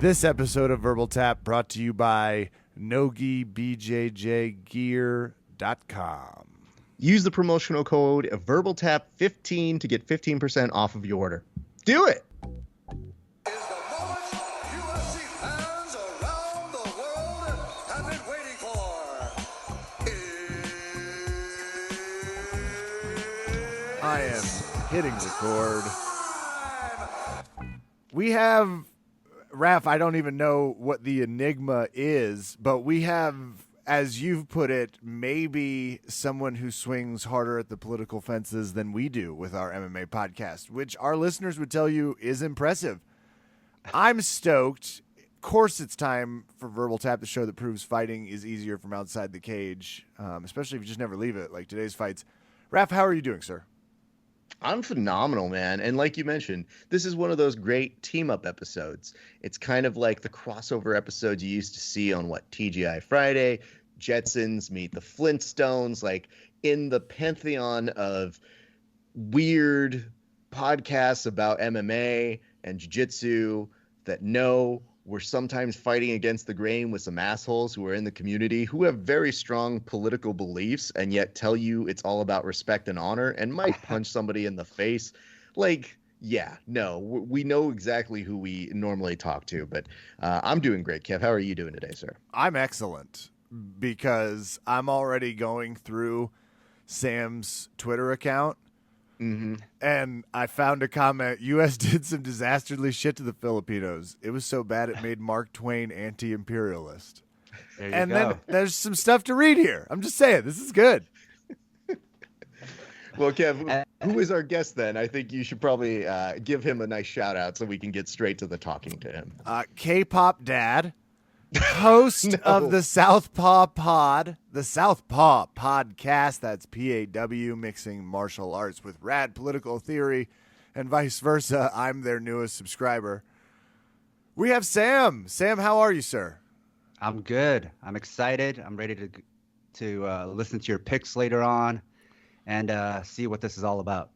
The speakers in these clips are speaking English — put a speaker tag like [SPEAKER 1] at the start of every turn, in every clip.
[SPEAKER 1] This episode of Verbal Tap brought to you by NogiBJJGear.com.
[SPEAKER 2] Use the promotional code VerbalTap15 to get 15% off of your order. Do it!
[SPEAKER 1] I am hitting record. We have, Raph, I don't even know what the enigma is, but we have, as you've put it, maybe someone who swings harder at the political fences than we do with our MMA podcast, which our listeners would tell you is impressive. I'm stoked. Of course, it's time for Verbal Tap, the show that proves fighting is easier from outside the cage, especially if you just never leave it, like today's fights. Raph, how are you doing, sir?
[SPEAKER 2] I'm phenomenal, man. And like you mentioned, this is one of those great team-up episodes. It's kind of like the crossover episodes you used to see on, TGI Friday, Jetsons meet the Flintstones, like in the pantheon of weird podcasts about MMA and jiu-jitsu that know we're sometimes fighting against the grain with some assholes who are in the community who have very strong political beliefs and yet tell you it's all about respect and honor and might punch somebody in the face. We know exactly who we normally talk to, but I'm doing great. Kev, how are you doing today, sir?
[SPEAKER 1] I'm excellent because I'm already going through Sam's Twitter account.
[SPEAKER 2] Mm-hmm.
[SPEAKER 1] And I found a comment, U.S. did some dastardly shit to the Filipinos. It was so bad it made Mark Twain anti-imperialist.
[SPEAKER 3] Then
[SPEAKER 1] there's some stuff to read here. I'm just saying, this is good.
[SPEAKER 2] Well, Kev, who is our guest then? I think you should probably give him a nice shout out so we can get straight to the talking to him.
[SPEAKER 1] K-pop dad, host of the Southpaw the Southpaw Podcast. That's PAW, mixing martial arts with rad political theory and vice versa. I'm their newest subscriber. We have Sam. Sam, how are you, sir?
[SPEAKER 3] I'm good. I'm excited. I'm ready to listen to your picks later on and see what this is all about.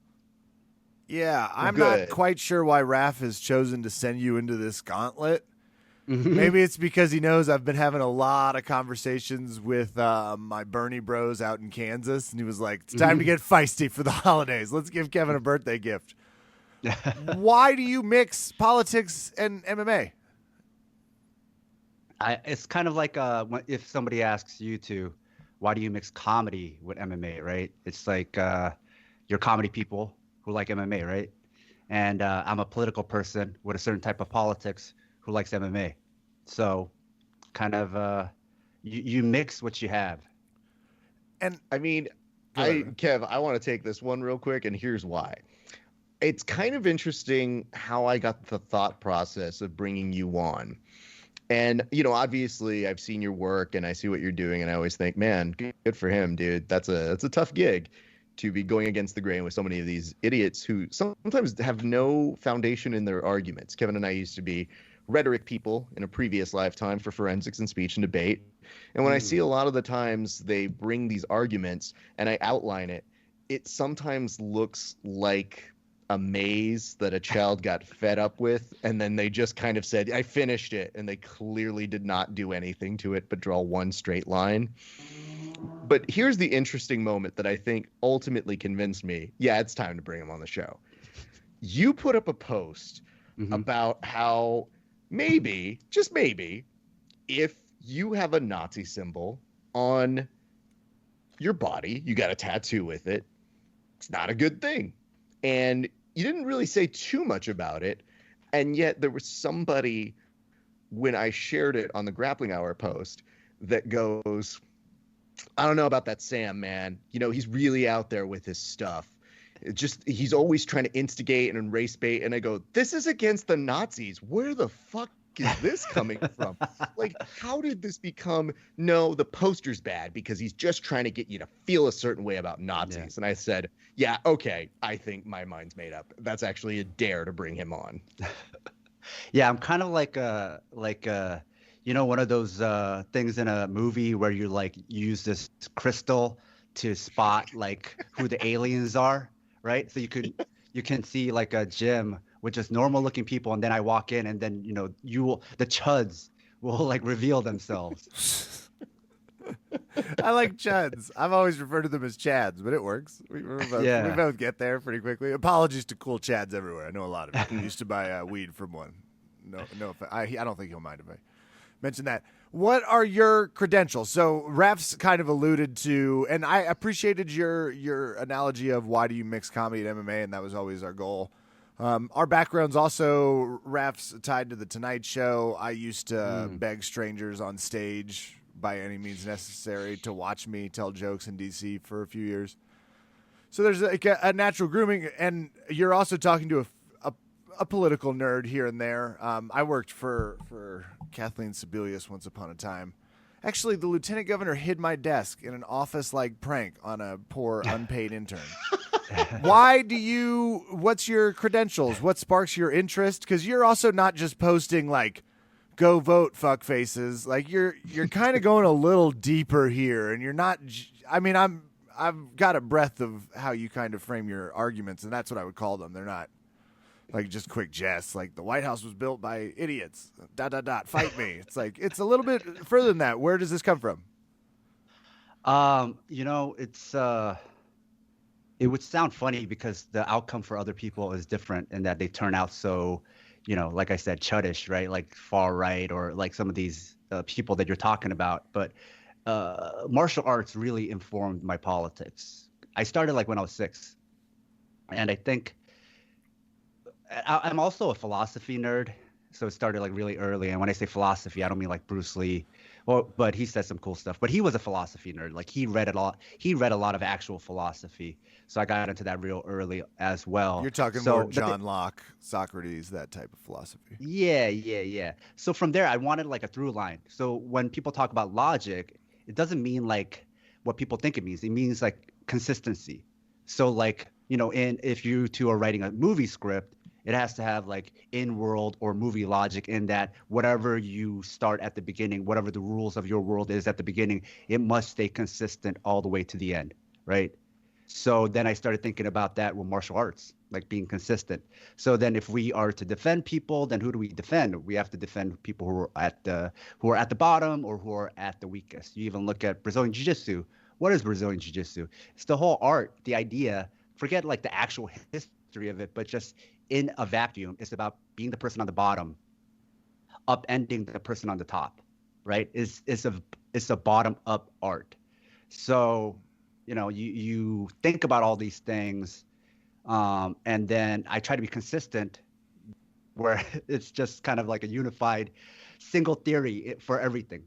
[SPEAKER 1] Yeah, I'm not quite sure why Raph has chosen to send you into this gauntlet. Maybe it's because he knows I've been having a lot of conversations with my Bernie bros out in Kansas, and he was like, it's time to get feisty for the holidays. Let's give Kevin a birthday gift. Why do you mix politics and MMA?
[SPEAKER 3] It's kind of like if somebody asks you to, why do you mix comedy with MMA, right? It's like you're comedy people who like MMA, right? And I'm a political person with a certain type of politics who likes MMA. So kind of you mix what you have.
[SPEAKER 2] And I mean, Kev, I want to take this one real quick, and here's why. It's kind of interesting how I got the thought process of bringing you on. And, obviously I've seen your work and I see what you're doing, and I always think, man, good for him, dude. That's a tough gig to be going against the grain with so many of these idiots who sometimes have no foundation in their arguments. Kevin and I used to be rhetoric people in a previous lifetime for forensics and speech and debate. And when I see a lot of the times they bring these arguments and I outline it, it sometimes looks like a maze that a child got fed up with, and then they just kind of said, I finished it, and they clearly did not do anything to it but draw one straight line. But here's the interesting moment that I think ultimately convinced me, yeah, it's time to bring him on the show. You put up a post about how maybe, just maybe, if you have a Nazi symbol on your body, you got a tattoo with it, it's not a good thing. And you didn't really say too much about it. And yet there was somebody, when I shared it on the Grappling Hour post, that goes, I don't know about that Sam, man. He's really out there with his stuff. He's always trying to instigate and race bait. And I go, this is against the Nazis. Where the fuck is this coming from? How did this become, no, the poster's bad because he's just trying to get you to feel a certain way about Nazis. Yeah. And I said, yeah, okay, I think my mind's made up. That's actually a dare to bring him on.
[SPEAKER 3] Yeah, I'm kind of like one of those things in a movie where you use this crystal to spot who the aliens are, right? So you can see a gym with just normal looking people, and then I walk in, and then the chuds will like reveal themselves.
[SPEAKER 1] I like chuds. I've always referred to them as chads, but it works. We both get there pretty quickly. Apologies to cool chads everywhere. I know a lot of you. Used to buy weed from one. No, I don't think he'll mind if I mention that. What are your credentials? So Raf's kind of alluded to, and I appreciated your analogy of why do you mix comedy and MMA, and that was always our goal. Our background's also, Raf's tied to the Tonight Show. I used to beg strangers on stage by any means necessary to watch me tell jokes in DC for a few years. So there's like a natural grooming, and you're also talking to a political nerd here and there. I worked for Kathleen Sebelius once upon a time. Actually, the lieutenant governor hid my desk in an office-like prank on a poor unpaid intern. What's your credentials? What sparks your interest? Because you're also not just posting like, go vote, fuck faces. Like you're kind of going a little deeper here, and you're not. I mean, I've got a breadth of how you kind of frame your arguments, and that's what I would call them. They're not like just quick jests. Like the White House was built by idiots. ... Fight me. It's like it's a little bit further than that. Where does this come from?
[SPEAKER 3] It would sound funny because the outcome for other people is different in that they turn out so, like I said, chuddish, right? Like far right, or like some of these people that you're talking about. But martial arts really informed my politics. I started like when I was 6. And I think I'm also a philosophy nerd. So it started like really early. And when I say philosophy, I don't mean like Bruce Lee. Well, but he said some cool stuff. But he was a philosophy nerd. Like he read a lot. He read a lot of actual philosophy. So I got into that real early as well.
[SPEAKER 1] You're talking more John Locke, Socrates, that type of philosophy.
[SPEAKER 3] Yeah. So from there, I wanted like a through line. So when people talk about logic, it doesn't mean like what people think it means. It means like consistency. So like, if you two are writing a movie script, it has to have like in-world or movie logic in that whatever you start at the beginning, whatever the rules of your world is at the beginning, it must stay consistent all the way to the end, right? So then I started thinking about that with martial arts, like being consistent. So then if we are to defend people, then who do we defend? We have to defend people who are at the bottom or who are at the weakest. You even look at Brazilian Jiu-Jitsu. What is Brazilian Jiu-Jitsu? It's the whole art, the idea, forget like the actual history of it, but just in a vacuum, it's about being the person on the bottom, upending the person on the top, right? It's a bottom-up art. So, you think about all these things, and then I try to be consistent, where it's just kind of like a unified, single theory for everything.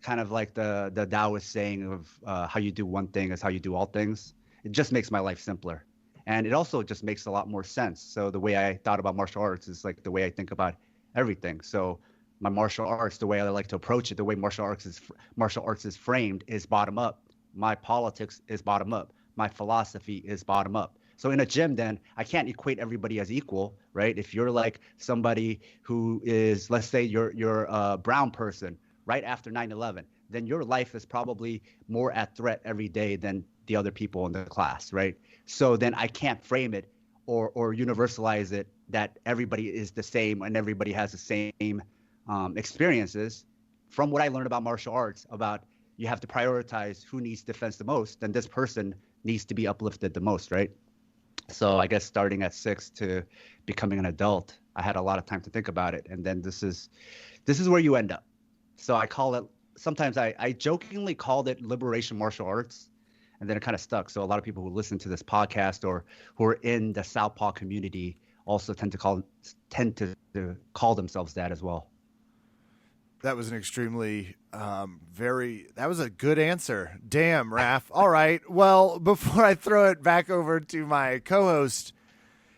[SPEAKER 3] Kind of like the Taoist saying of how you do one thing is how you do all things. It just makes my life simpler. And it also just makes a lot more sense. So the way I thought about martial arts is like the way I think about everything. So my martial arts, the way I like to approach it, the way martial arts is framed is bottom up. My politics is bottom up. My philosophy is bottom up. So in a gym, then I can't equate everybody as equal, right? If you're like somebody who is, let's say you're a brown person right after 9/11, then your life is probably more at threat every day than the other people in the class, right? So then I can't frame it or universalize it that everybody is the same and everybody has the same experiences. From what I learned about martial arts, about you have to prioritize who needs defense the most, then this person needs to be uplifted the most, right? So I guess starting at 6 to becoming an adult, I had a lot of time to think about it. And then this is where you end up. So I call it, sometimes I jokingly called it liberation martial arts. And then it kind of stuck. So a lot of people who listen to this podcast or who are in the South Paw community also tend to call themselves that as well.
[SPEAKER 1] That was an extremely that was a good answer. Damn, Raf. All right. Well, before I throw it back over to my co-host,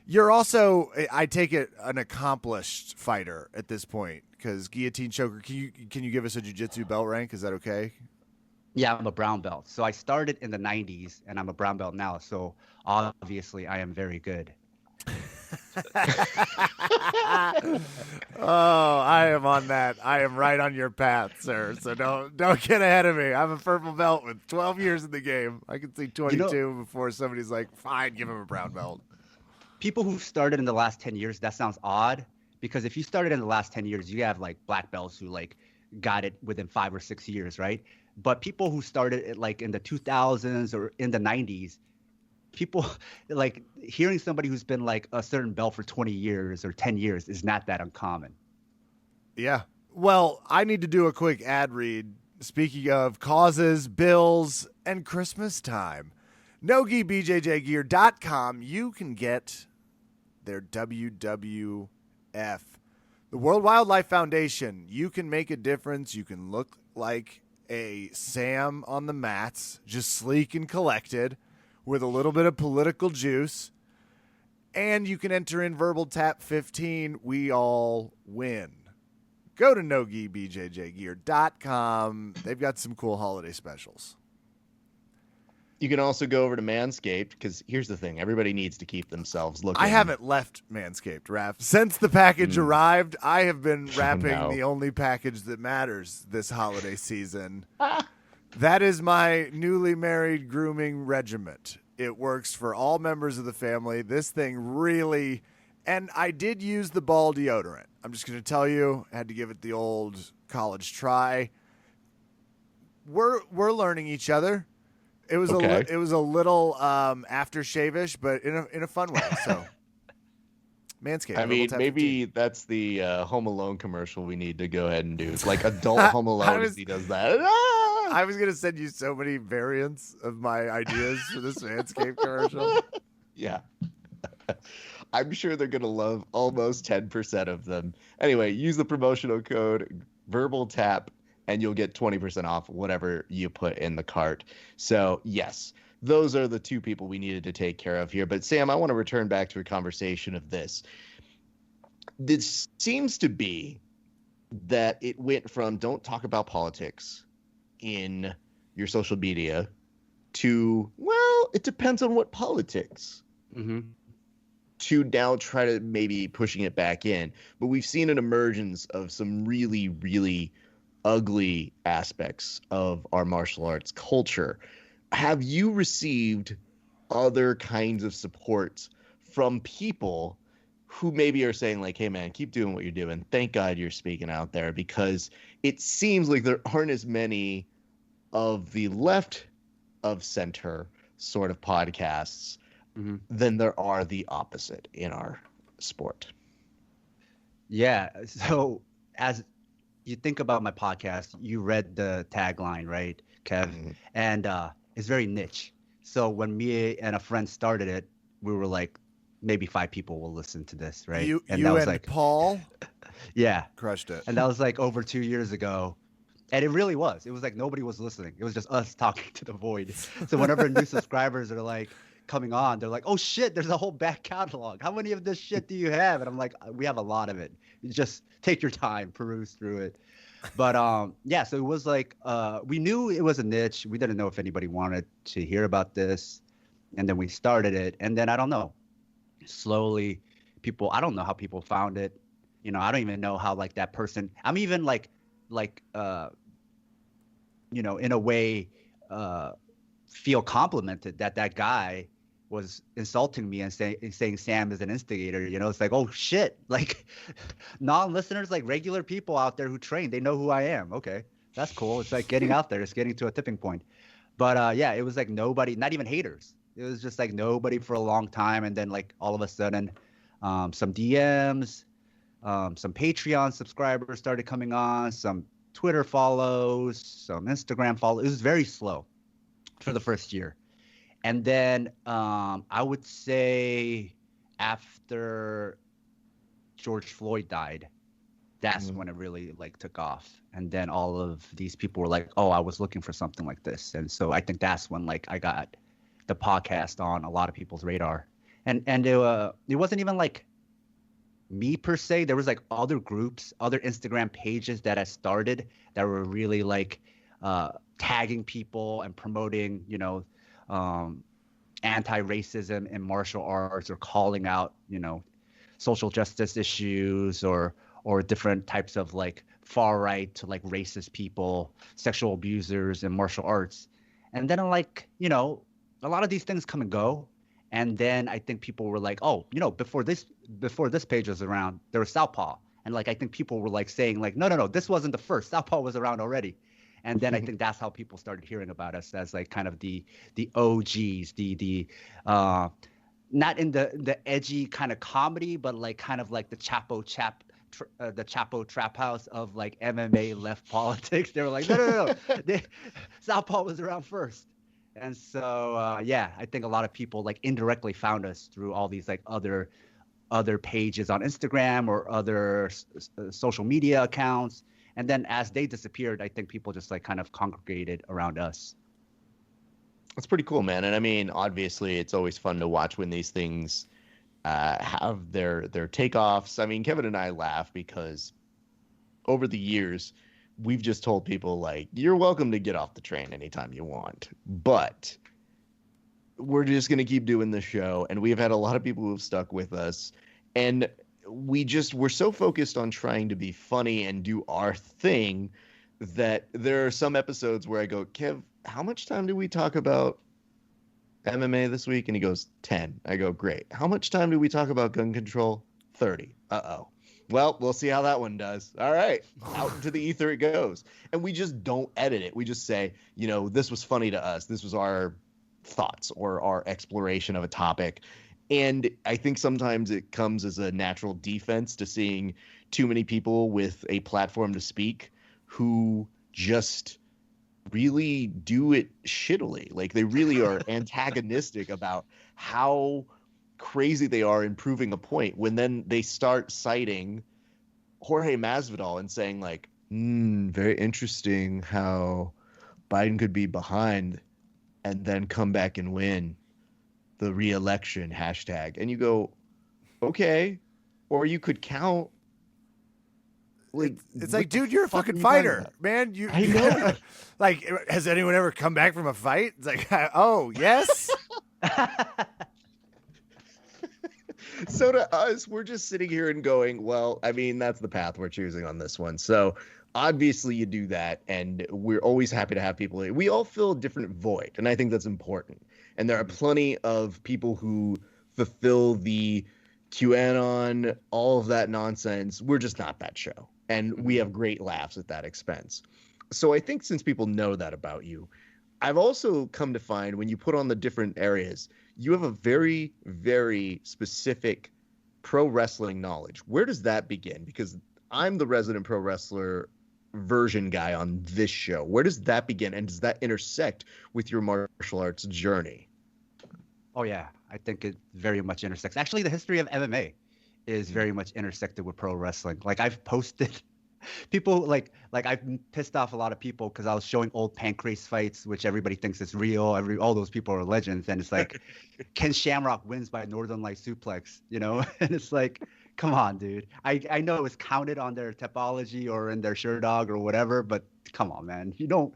[SPEAKER 1] you're also, I take it, an accomplished fighter at this point, because guillotine choker. Can you give us a jiu-jitsu belt rank? Is that okay?
[SPEAKER 3] Yeah, I'm a brown belt. So I started in the 90s, and I'm a brown belt now. So obviously, I am very good.
[SPEAKER 1] Oh, I am on that. I am right on your path, sir. So don't get ahead of me. I'm a purple belt with 12 years in the game. I can see 22 before somebody's like, fine, give him a brown belt.
[SPEAKER 3] people who started in the last 10 years, that sounds odd, because if you started in the last 10 years, you have like black belts who like got it within 5 or 6 years, right? But people who started it like in the 2000s or in the 90s, people like hearing somebody who's been like a certain belt for 20 years or 10 years is not that uncommon.
[SPEAKER 1] Yeah. Well, I need to do a quick ad read. Speaking of causes, bills, and Christmas time, NogiBJJGear.com, you can get their WWF, the World Wildlife Foundation. You can make a difference. You can look like a Sam on the mats, just sleek and collected with a little bit of political juice. And you can enter in VerbalTap15. We all win. Go to NogiBJJGear.com. They've got some cool holiday specials.
[SPEAKER 2] You can also go over to Manscaped, because here's the thing. Everybody needs to keep themselves looking.
[SPEAKER 1] I haven't left Manscaped, Raph. Since the package arrived, I have been wrapping the only package that matters this holiday season. That is my newly married grooming regiment. It works for all members of the family. This thing really... And I did use the ball deodorant. I'm just going to tell you, I had to give it the old college try. We're learning each other. It was it was a little aftershave-ish, but in a fun way. So, Manscaped.
[SPEAKER 2] I mean, maybe that's the Home Alone commercial we need to go ahead and do. It's like adult Home Alone as he does that.
[SPEAKER 1] I was going to send you so many variants of my ideas for this Manscaped commercial.
[SPEAKER 2] Yeah. I'm sure they're going to love almost 10% of them. Anyway, use the promotional code VerbalTap and you'll get 20% off whatever you put in the cart. So, yes, those are the two people we needed to take care of here. But, Sam, I want to return back to a conversation of this. This seems to be that it went from don't talk about politics in your social media to, well, it depends on what politics.
[SPEAKER 3] Mm-hmm.
[SPEAKER 2] To now try to maybe pushing it back in. But we've seen an emergence of some really, really ugly aspects of our martial arts culture. Have you received other kinds of support from people who maybe are saying like, hey man, keep doing what you're doing. Thank God you're speaking out there, because it seems like there aren't as many of the left of center sort of podcasts than there are the opposite in our sport.
[SPEAKER 3] Yeah. So as you think about my podcast, you read the tagline, right, Kev? Mm-hmm. And it's very niche. So when me and a friend started it, we were like, maybe 5 people will listen to this, right?
[SPEAKER 1] You
[SPEAKER 3] that was
[SPEAKER 1] and
[SPEAKER 3] like,
[SPEAKER 1] Paul?
[SPEAKER 3] Yeah.
[SPEAKER 1] Crushed it.
[SPEAKER 3] And that was like over 2 years ago. And it really was. It was like nobody was listening. It was just us talking to the void. So whenever new subscribers are like coming on, they're like, oh shit, there's a whole back catalog. How many of this shit do you have? And I'm like, we have a lot of it. You just take your time, peruse through it. But yeah, so it was like we knew it was a niche. We didn't know if anybody wanted to hear about this. And then we started it. And then I don't know, slowly people, I don't know how people found it. You know, I don't even know how like that person, I'm even like you know, in a way feel complimented that guy was insulting me and saying Sam is an instigator. You know, it's like, oh shit, like non-listeners, like regular people out there who train, they know who I am. Okay, that's cool. It's like getting out there. It's getting to a tipping point. But yeah, it was like nobody, not even haters. It was just like nobody for a long time. And then like all of a sudden some DMs, some Patreon subscribers started coming on, some Twitter follows, some Instagram follows. It was very slow for the first year. And then I would say after George Floyd died, that's when it really like took off. And then all of these people were like, oh, I was looking for something like this. And so I think that's when like I got the podcast on a lot of people's radar. And it wasn't even like me per se. There was like other groups, other Instagram pages that I started that were really like tagging people and promoting, you know, anti-racism in martial arts, or calling out, you know, social justice issues or different types of like far right to like racist people, sexual abusers in martial arts. And then like, you know, a lot of these things come and go. And then I think people were like, oh, before this page was around, there was Southpaw. And like I think people were like saying like, no, this wasn't the first. Southpaw was around already. And then I think that's how people started hearing about us as like kind of the OGs, the not in the edgy kind of comedy, but like kind of like the the Chapo trap house of like MMA left politics. They were like, no. Southpaw was around first. And so, yeah, I think a lot of people like indirectly found us through all these like other pages on Instagram or other social media accounts. And then as they disappeared, I think people just like kind of congregated around us.
[SPEAKER 2] That's pretty cool, man. And I mean, obviously, it's always fun to watch when these things have their takeoffs. I mean, Kevin and I laugh because over the years, we've just told people like, you're welcome to get off the train anytime you want, but we're just going to keep doing the show. And we've had a lot of people who've stuck with us, and we're so focused on trying to be funny and do our thing that there are some episodes where I go, Kev, how much time do we talk about MMA this week? And he goes, 10. I go, great. How much time do we talk about gun control? 30. Uh-oh. Well, we'll see how that one does. All right. Out into the ether it goes. And we just don't edit it. We just say, this was funny to us. This was our thoughts or our exploration of a topic. And I think sometimes it comes as a natural defense to seeing too many people with a platform to speak who just really do it shittily. Like they really are antagonistic about how crazy they are in proving a point, when then they start citing Jorge Masvidal and saying like, very interesting how Biden could be behind and then come back and win the re-election hashtag. And you go, okay, or you could count. Like,
[SPEAKER 1] it's like, dude, you're a fucking fighter, man.
[SPEAKER 2] I know.
[SPEAKER 1] Like, has anyone ever come back from a fight? It's like, oh, yes.
[SPEAKER 2] So to us, we're just sitting here and going, well, I mean, that's the path we're choosing on this one. So obviously you do that, and we're always happy to have people. We all fill a different void, and I think that's important. And there are plenty of people who fulfill the QAnon, all of that nonsense. We're just not that show. And we have great laughs at that expense. So I think since people know that about you, I've also come to find when you put on the different areas, you have a very, very specific pro wrestling knowledge. Where does that begin? Because I'm the resident pro wrestler version guy on this show. Where does that begin? And does that intersect with your martial arts journey?
[SPEAKER 3] Oh, yeah. I think it very much intersects. Actually, the history of MMA is very much intersected with pro wrestling. Like I've posted people like I've pissed off a lot of people because I was showing old Pancrase fights, which everybody thinks is real. All those people are legends. And it's like Ken Shamrock wins by Northern Light suplex, and it's like, come on, dude. I know it's counted on their topology or in their Sherdog or whatever, but come on, man. You don't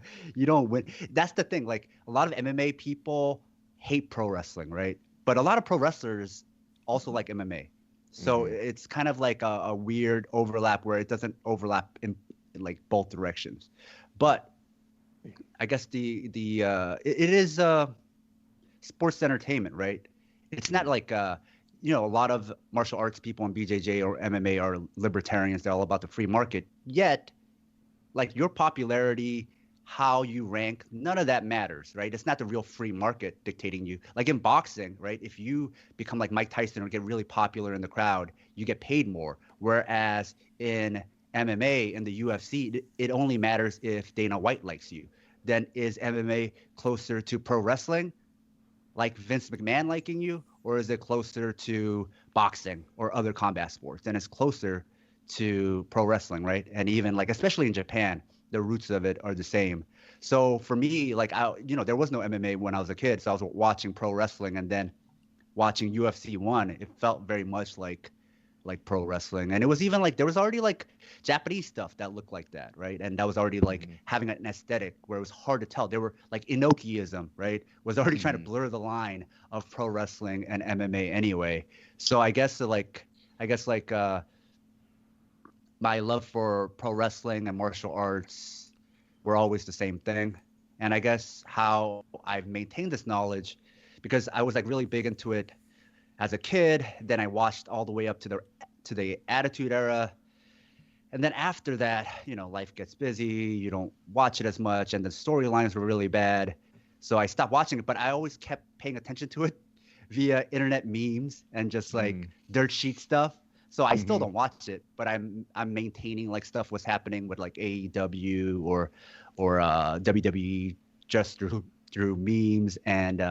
[SPEAKER 3] win. That's the thing. Like a lot of MMA people hate pro wrestling, right? But a lot of pro wrestlers also like MMA. So it's kind of like a weird overlap where it doesn't overlap in like both directions. But I guess it is sports entertainment, right? It's not like a lot of martial arts people in BJJ or MMA are libertarians. They're all about the free market. Yet, like your popularity, how you rank, none of that matters, right? It's not the real free market dictating you. Like in boxing, right? If you become like Mike Tyson or get really popular in the crowd, you get paid more. Whereas in MMA and the UFC, it only matters if Dana White likes you. Then is MMA closer to pro wrestling, like Vince McMahon liking you, or is it closer to boxing or other combat sports? And it's closer to pro wrestling, right? And even like, especially in Japan, the roots of it are the same. So for me, like, there was no MMA when I was a kid. So I was watching pro wrestling and then watching UFC 1. It felt very much like pro wrestling. And it was even like, there was already like Japanese stuff that looked like that, right? And that was already like having an aesthetic where it was hard to tell. They were like Inokiism, right? Was already trying to blur the line of pro wrestling and MMA anyway. So I guess my love for pro wrestling and martial arts were always the same thing. And I guess how I've maintained this knowledge because I was like really big into it as a kid. Then I watched all the way up to the Attitude Era. And then after that, life gets busy. You don't watch it as much, and the storylines were really bad. So I stopped watching it, but I always kept paying attention to it via internet memes and just like dirt sheet stuff. So I still don't watch it, but I'm maintaining like stuff was happening with like AEW or WWE just through memes and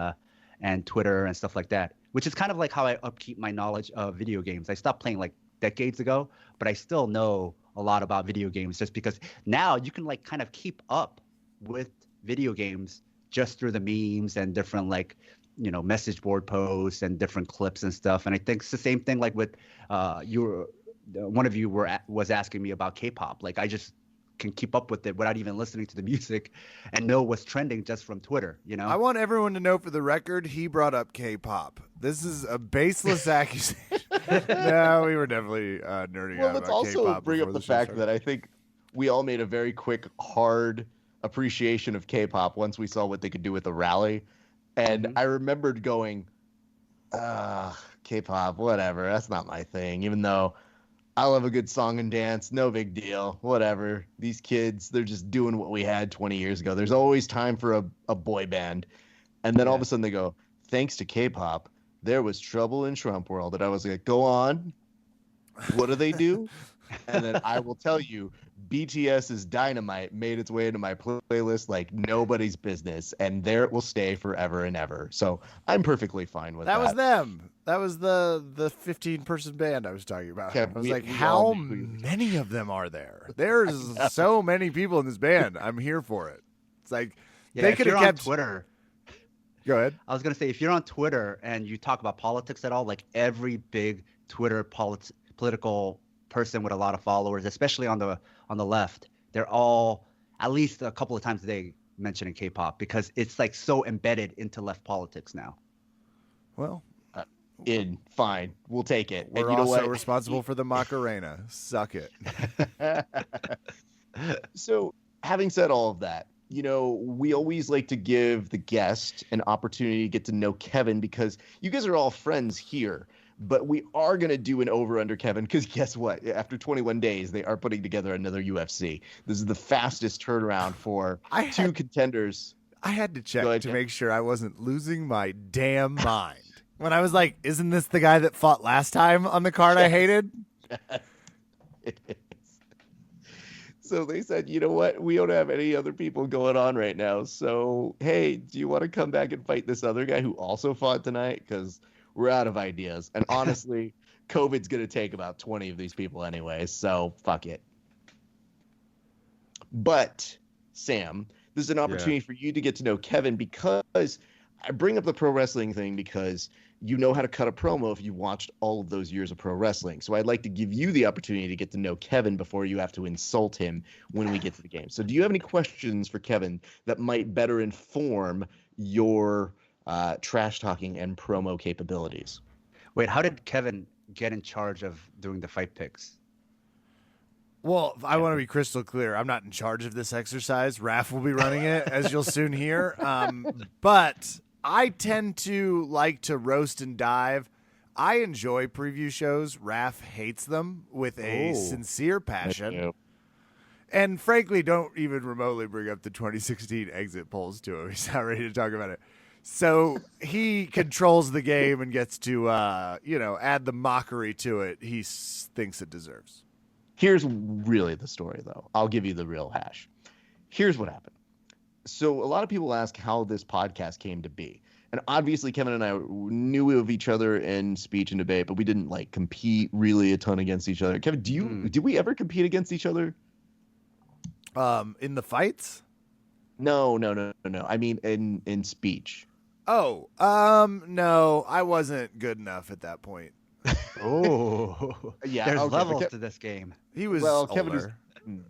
[SPEAKER 3] Twitter and stuff like that, which is kind of like how I upkeep my knowledge of video games. I stopped playing like decades ago, but I still know a lot about video games just because now you can like kind of keep up with video games just through the memes and different like message board posts and different clips and stuff. And I think it's the same thing like with one of you was asking me about K-pop. Like I just can keep up with it without even listening to the music and know what's trending just from Twitter,
[SPEAKER 1] I want everyone to know, for the record, he brought up K-pop. This is a baseless accusation. No, we were definitely nerding out about K-pop.
[SPEAKER 2] Well, let's also bring up the fact that I think we all made a very quick, hard appreciation of K-pop once we saw what they could do with the rally. And I remembered going, K-pop, whatever, that's not my thing, even though I love a good song and dance, no big deal, whatever. These kids, they're just doing what we had 20 years ago. There's always time for a boy band. And then all of a sudden they go, thanks to K-pop, there was trouble in Trump world. And I was like, go on. What do they do? And then I will tell you, BTS's Dynamite made its way into my playlist like nobody's business, and there it will stay forever and ever. So I'm perfectly fine with that.
[SPEAKER 1] That was them. That was the 15-person band I was talking about. I was like, how many of them are there? There's so many people in this band. I'm here for it. It's like they could have kept
[SPEAKER 3] Twitter.
[SPEAKER 1] Go ahead.
[SPEAKER 3] I was going to say, if you're on Twitter and you talk about politics at all, like every big Twitter political person with a lot of followers, especially on the left, they're all at least a couple of times a day mentioning K-pop because it's like so embedded into left politics now.
[SPEAKER 1] Well,
[SPEAKER 2] fine, we'll take it.
[SPEAKER 1] We're
[SPEAKER 2] and you
[SPEAKER 1] also
[SPEAKER 2] know
[SPEAKER 1] responsible for the Macarena. Suck it.
[SPEAKER 2] So, having said all of that, we always like to give the guest an opportunity to get to know Kevin because you guys are all friends here. But we are going to do an over-under, Kevin, because guess what? After 21 days, they are putting together another UFC. This is the fastest turnaround for two contenders.
[SPEAKER 1] I had to check to make sure I wasn't losing my damn mind. When I was like, isn't this the guy that fought last time on the card I hated?
[SPEAKER 2] It is. So they said, you know what? We don't have any other people going on right now. So, hey, do you want to come back and fight this other guy who also fought tonight? Because we're out of ideas. And honestly, COVID's going to take about 20 of these people anyway, so fuck it. But, Sam, this is an opportunity for you to get to know Kevin because I bring up the pro wrestling thing because you know how to cut a promo if you watched all of those years of pro wrestling. So I'd like to give you the opportunity to get to know Kevin before you have to insult him when we get to the game. So do you have any questions for Kevin that might better inform your trash talking and promo capabilities?
[SPEAKER 3] Wait, how did Kevin get in charge of doing the fight picks?
[SPEAKER 1] Well, I want to be crystal clear. I'm not in charge of this exercise. Raph will be running it, as you'll soon hear. But I tend to like to roast and dive. I enjoy preview shows. Raph hates them with a sincere passion. And frankly, don't even remotely bring up the 2016 exit polls to him. He's not ready to talk about it. So he controls the game and gets to, add the mockery to it he thinks it deserves.
[SPEAKER 2] Here's really the story, though. I'll give you the real hash. Here's what happened. So a lot of people ask how this podcast came to be. And obviously, Kevin and I knew of each other in speech and debate, but we didn't compete really a ton against each other. Kevin, did we ever compete against each other?
[SPEAKER 1] In the fights?
[SPEAKER 2] No. I mean, in speech.
[SPEAKER 1] Oh, no, I wasn't good enough at that point.
[SPEAKER 3] Oh, yeah. There's levels to this game.
[SPEAKER 1] He was older.
[SPEAKER 2] Kevin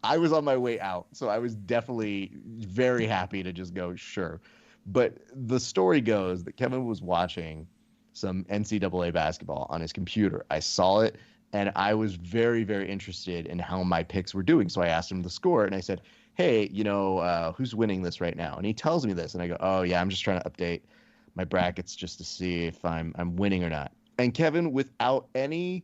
[SPEAKER 2] I was on my way out, so I was definitely very happy to just go, sure. But the story goes that Kevin was watching some NCAA basketball on his computer. I saw it, and I was very, very interested in how my picks were doing. So I asked him the score, and I said, hey, who's winning this right now? And he tells me this, and I go, oh yeah, I'm just trying to update my brackets just to see if I'm winning or not. And Kevin, without any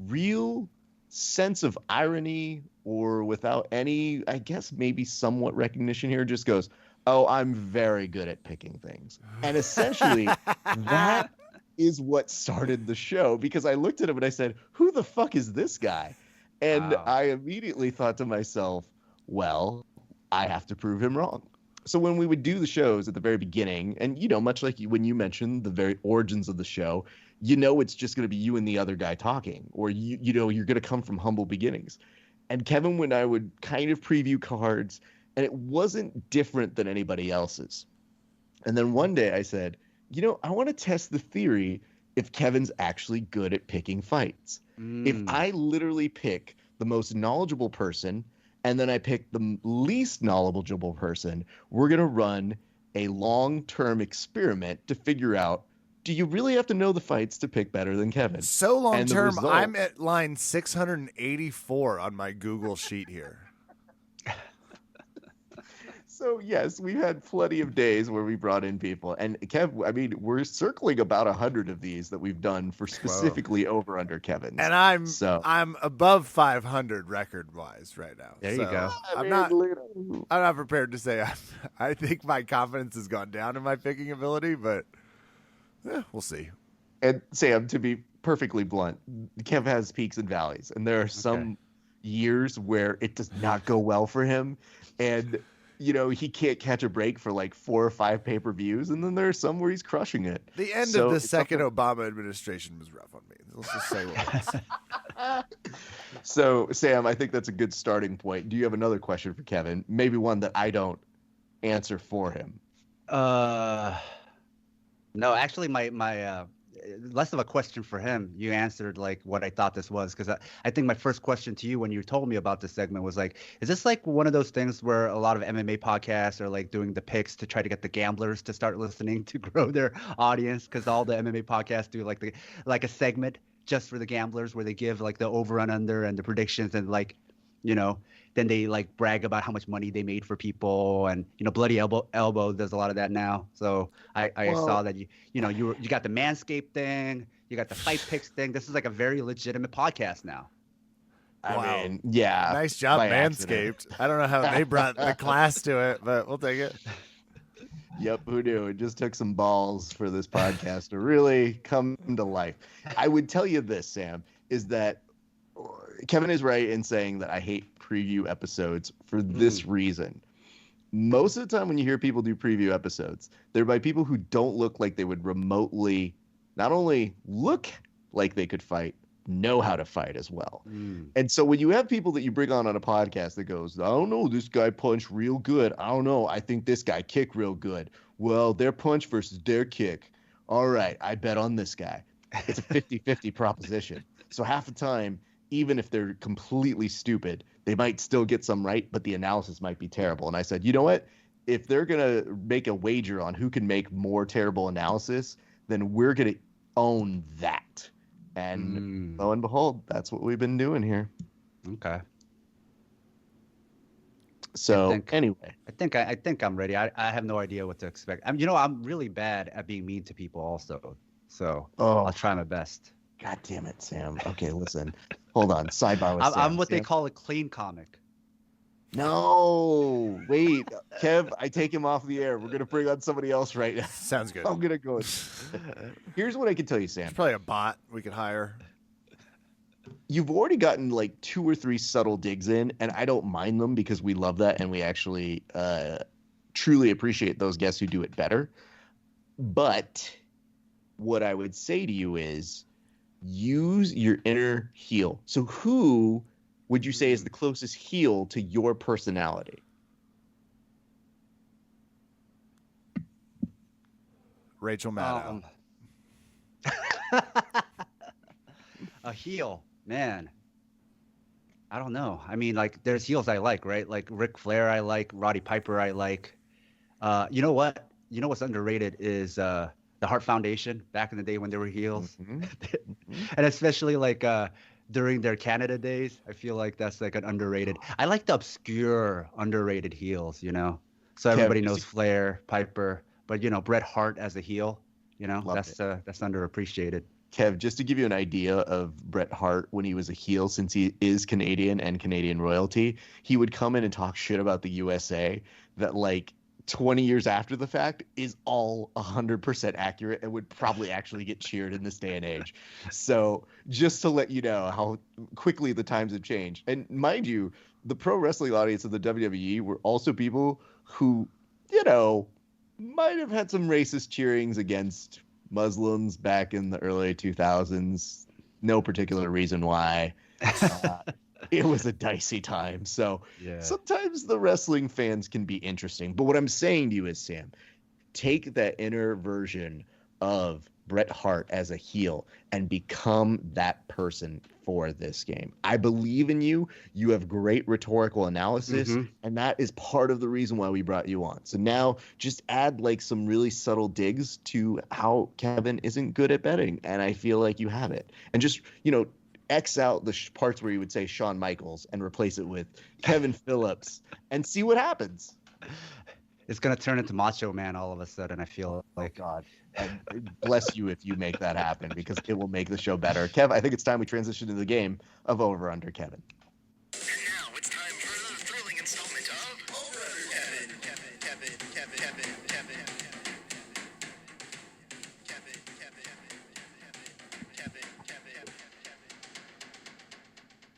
[SPEAKER 2] real sense of irony or without any, I guess maybe somewhat recognition here, just goes, oh, I'm very good at picking things. And essentially that is what started the show, because I looked at him and I said, who the fuck is this guy? And
[SPEAKER 3] Wow.
[SPEAKER 2] I immediately thought to myself, well, I have to prove him wrong. So when we would do the shows at the very beginning, and much like when you mentioned the very origins of the show, it's just going to be you and the other guy talking, or you're going to come from humble beginnings. And Kevin and I would kind of preview cards, and it wasn't different than anybody else's. And then one day I said, I want to test the theory if Kevin's actually good at picking fights. If I literally pick the most knowledgeable person and then I pick the least knowledgeable person, we're going to run a long-term experiment to figure out, do you really have to know the fights to pick better than Kevin?
[SPEAKER 1] So long-term,
[SPEAKER 2] result,
[SPEAKER 1] I'm at line 684 on my Google sheet here.
[SPEAKER 2] So yes, we've had plenty of days where we brought in people, and Kev, I mean, we're circling about 100 of these that we've done for specifically over under Kevin's.
[SPEAKER 1] And I'm above 500 record wise right now.
[SPEAKER 3] There you go.
[SPEAKER 1] I'm not prepared to say I think my confidence has gone down in my picking ability, but we'll see.
[SPEAKER 2] And Sam, to be perfectly blunt, Kev has peaks and valleys, and there are some years where it does not go well for him, and he can't catch a break for like 4 or 5 pay-per-views, and then there are some where he's crushing it.
[SPEAKER 1] The end of the second Obama administration was rough on me. Let's just say what.
[SPEAKER 2] So, Sam, I think that's a good starting point. Do you have another question for Kevin? Maybe one that I don't answer for him.
[SPEAKER 3] No, actually, my less of a question for him. You answered like what I thought this was, because I think my first question to you when you told me about this segment was like, is this like one of those things where a lot of MMA podcasts are like doing the picks to try to get the gamblers to start listening to grow their audience? Because all the MMA podcasts do like a segment just for the gamblers where they give like the over and under and the predictions, and like, then they like brag about how much money they made for people, and Bloody Elbow does a lot of that now. So I saw that you got the Manscaped thing, you got the fight picks thing. This is like a very legitimate podcast now.
[SPEAKER 2] I mean, yeah.
[SPEAKER 1] Nice job,
[SPEAKER 2] by
[SPEAKER 1] Manscaped.
[SPEAKER 2] accident.
[SPEAKER 1] I don't know how they brought the class to it, but we'll take it.
[SPEAKER 2] Yep, who knew? It just took some balls for this podcast to really come to life. I would tell you this, Sam, is that Kevin is right in saying that I hate preview episodes for this reason. Most of the time when you hear people do preview episodes, they're by people who don't look like they would remotely not only look like they could fight, know how to fight as well. And so when you have people that you bring on a podcast that goes, I don't know, this guy punched real good. I don't know, I think this guy kicked real good. Well, their punch versus their kick. All right, I bet on this guy. It's a 50-50 proposition. So half the time, even if they're completely stupid, they might still get some right, but the analysis might be terrible. And I said, you know what? If they're going to make a wager on who can make more terrible analysis, then we're going to own that. And lo and behold, that's what we've been doing here.
[SPEAKER 3] Okay.
[SPEAKER 2] So anyway,
[SPEAKER 3] I think I'm ready. I have no idea what to expect. I'm really bad at being mean to people also. So I'll try my best.
[SPEAKER 2] God damn it, Sam. Okay, listen. Hold on. Sidebar with Sam.
[SPEAKER 3] I'm what they call a clean comic.
[SPEAKER 2] No, wait. Kev, I take him off the air. We're going to bring on somebody else right now.
[SPEAKER 1] Sounds good.
[SPEAKER 2] I'm going to go. Here's what I can tell you, Sam.
[SPEAKER 1] There's probably a bot we could hire.
[SPEAKER 2] You've already gotten like 2 or 3 subtle digs in, and I don't mind them because we love that, and we actually truly appreciate those guests who do it better. But what I would say to you is use your inner heel. So who would you say is the closest heel to your personality?
[SPEAKER 1] Rachel Maddow.
[SPEAKER 3] A heel, man. I don't know. I mean, like, there's heels I like, right? Like Ric Flair, I like. Roddy Piper, I like. You know what? You know what's underrated is the Hart Foundation back in the day when they were heels, and especially like during their Canada days. I feel like that's like an underrated. I like the obscure, underrated heels, So everybody knows Flair, Piper, but Bret Hart as a heel, that's underappreciated.
[SPEAKER 2] Kev, just to give you an idea of Bret Hart when he was a heel, since he is Canadian and Canadian royalty, he would come in and talk shit about the USA that like 20 years after the fact is all 100% accurate and would probably actually get cheered in this day and age. So just to let you know how quickly the times have changed. And mind you, the pro wrestling audience of the WWE were also people who, might have had some racist cheerings against Muslims back in the early 2000s. No particular reason why. It was a dicey time. So sometimes the wrestling fans can be interesting. But what I'm saying to you is, Sam, take that inner version of Bret Hart as a heel and become that person for this game. I believe in you. You have great rhetorical analysis, and that is part of the reason why we brought you on. So now just add like some really subtle digs to how Kevin isn't good at betting, and I feel like you have it. And just, X out the parts where you would say Shawn Michaels and replace it with Kevin Phillips and see what happens.
[SPEAKER 3] It's going to turn into Macho Man all of a sudden, I feel like.
[SPEAKER 2] Oh, God. And bless you if you make that happen, because it will make the show better. Kev, I think it's time we transition to the game of Over Under Kevin.
[SPEAKER 4] And now it's time for the thrilling installment of Over Kevin.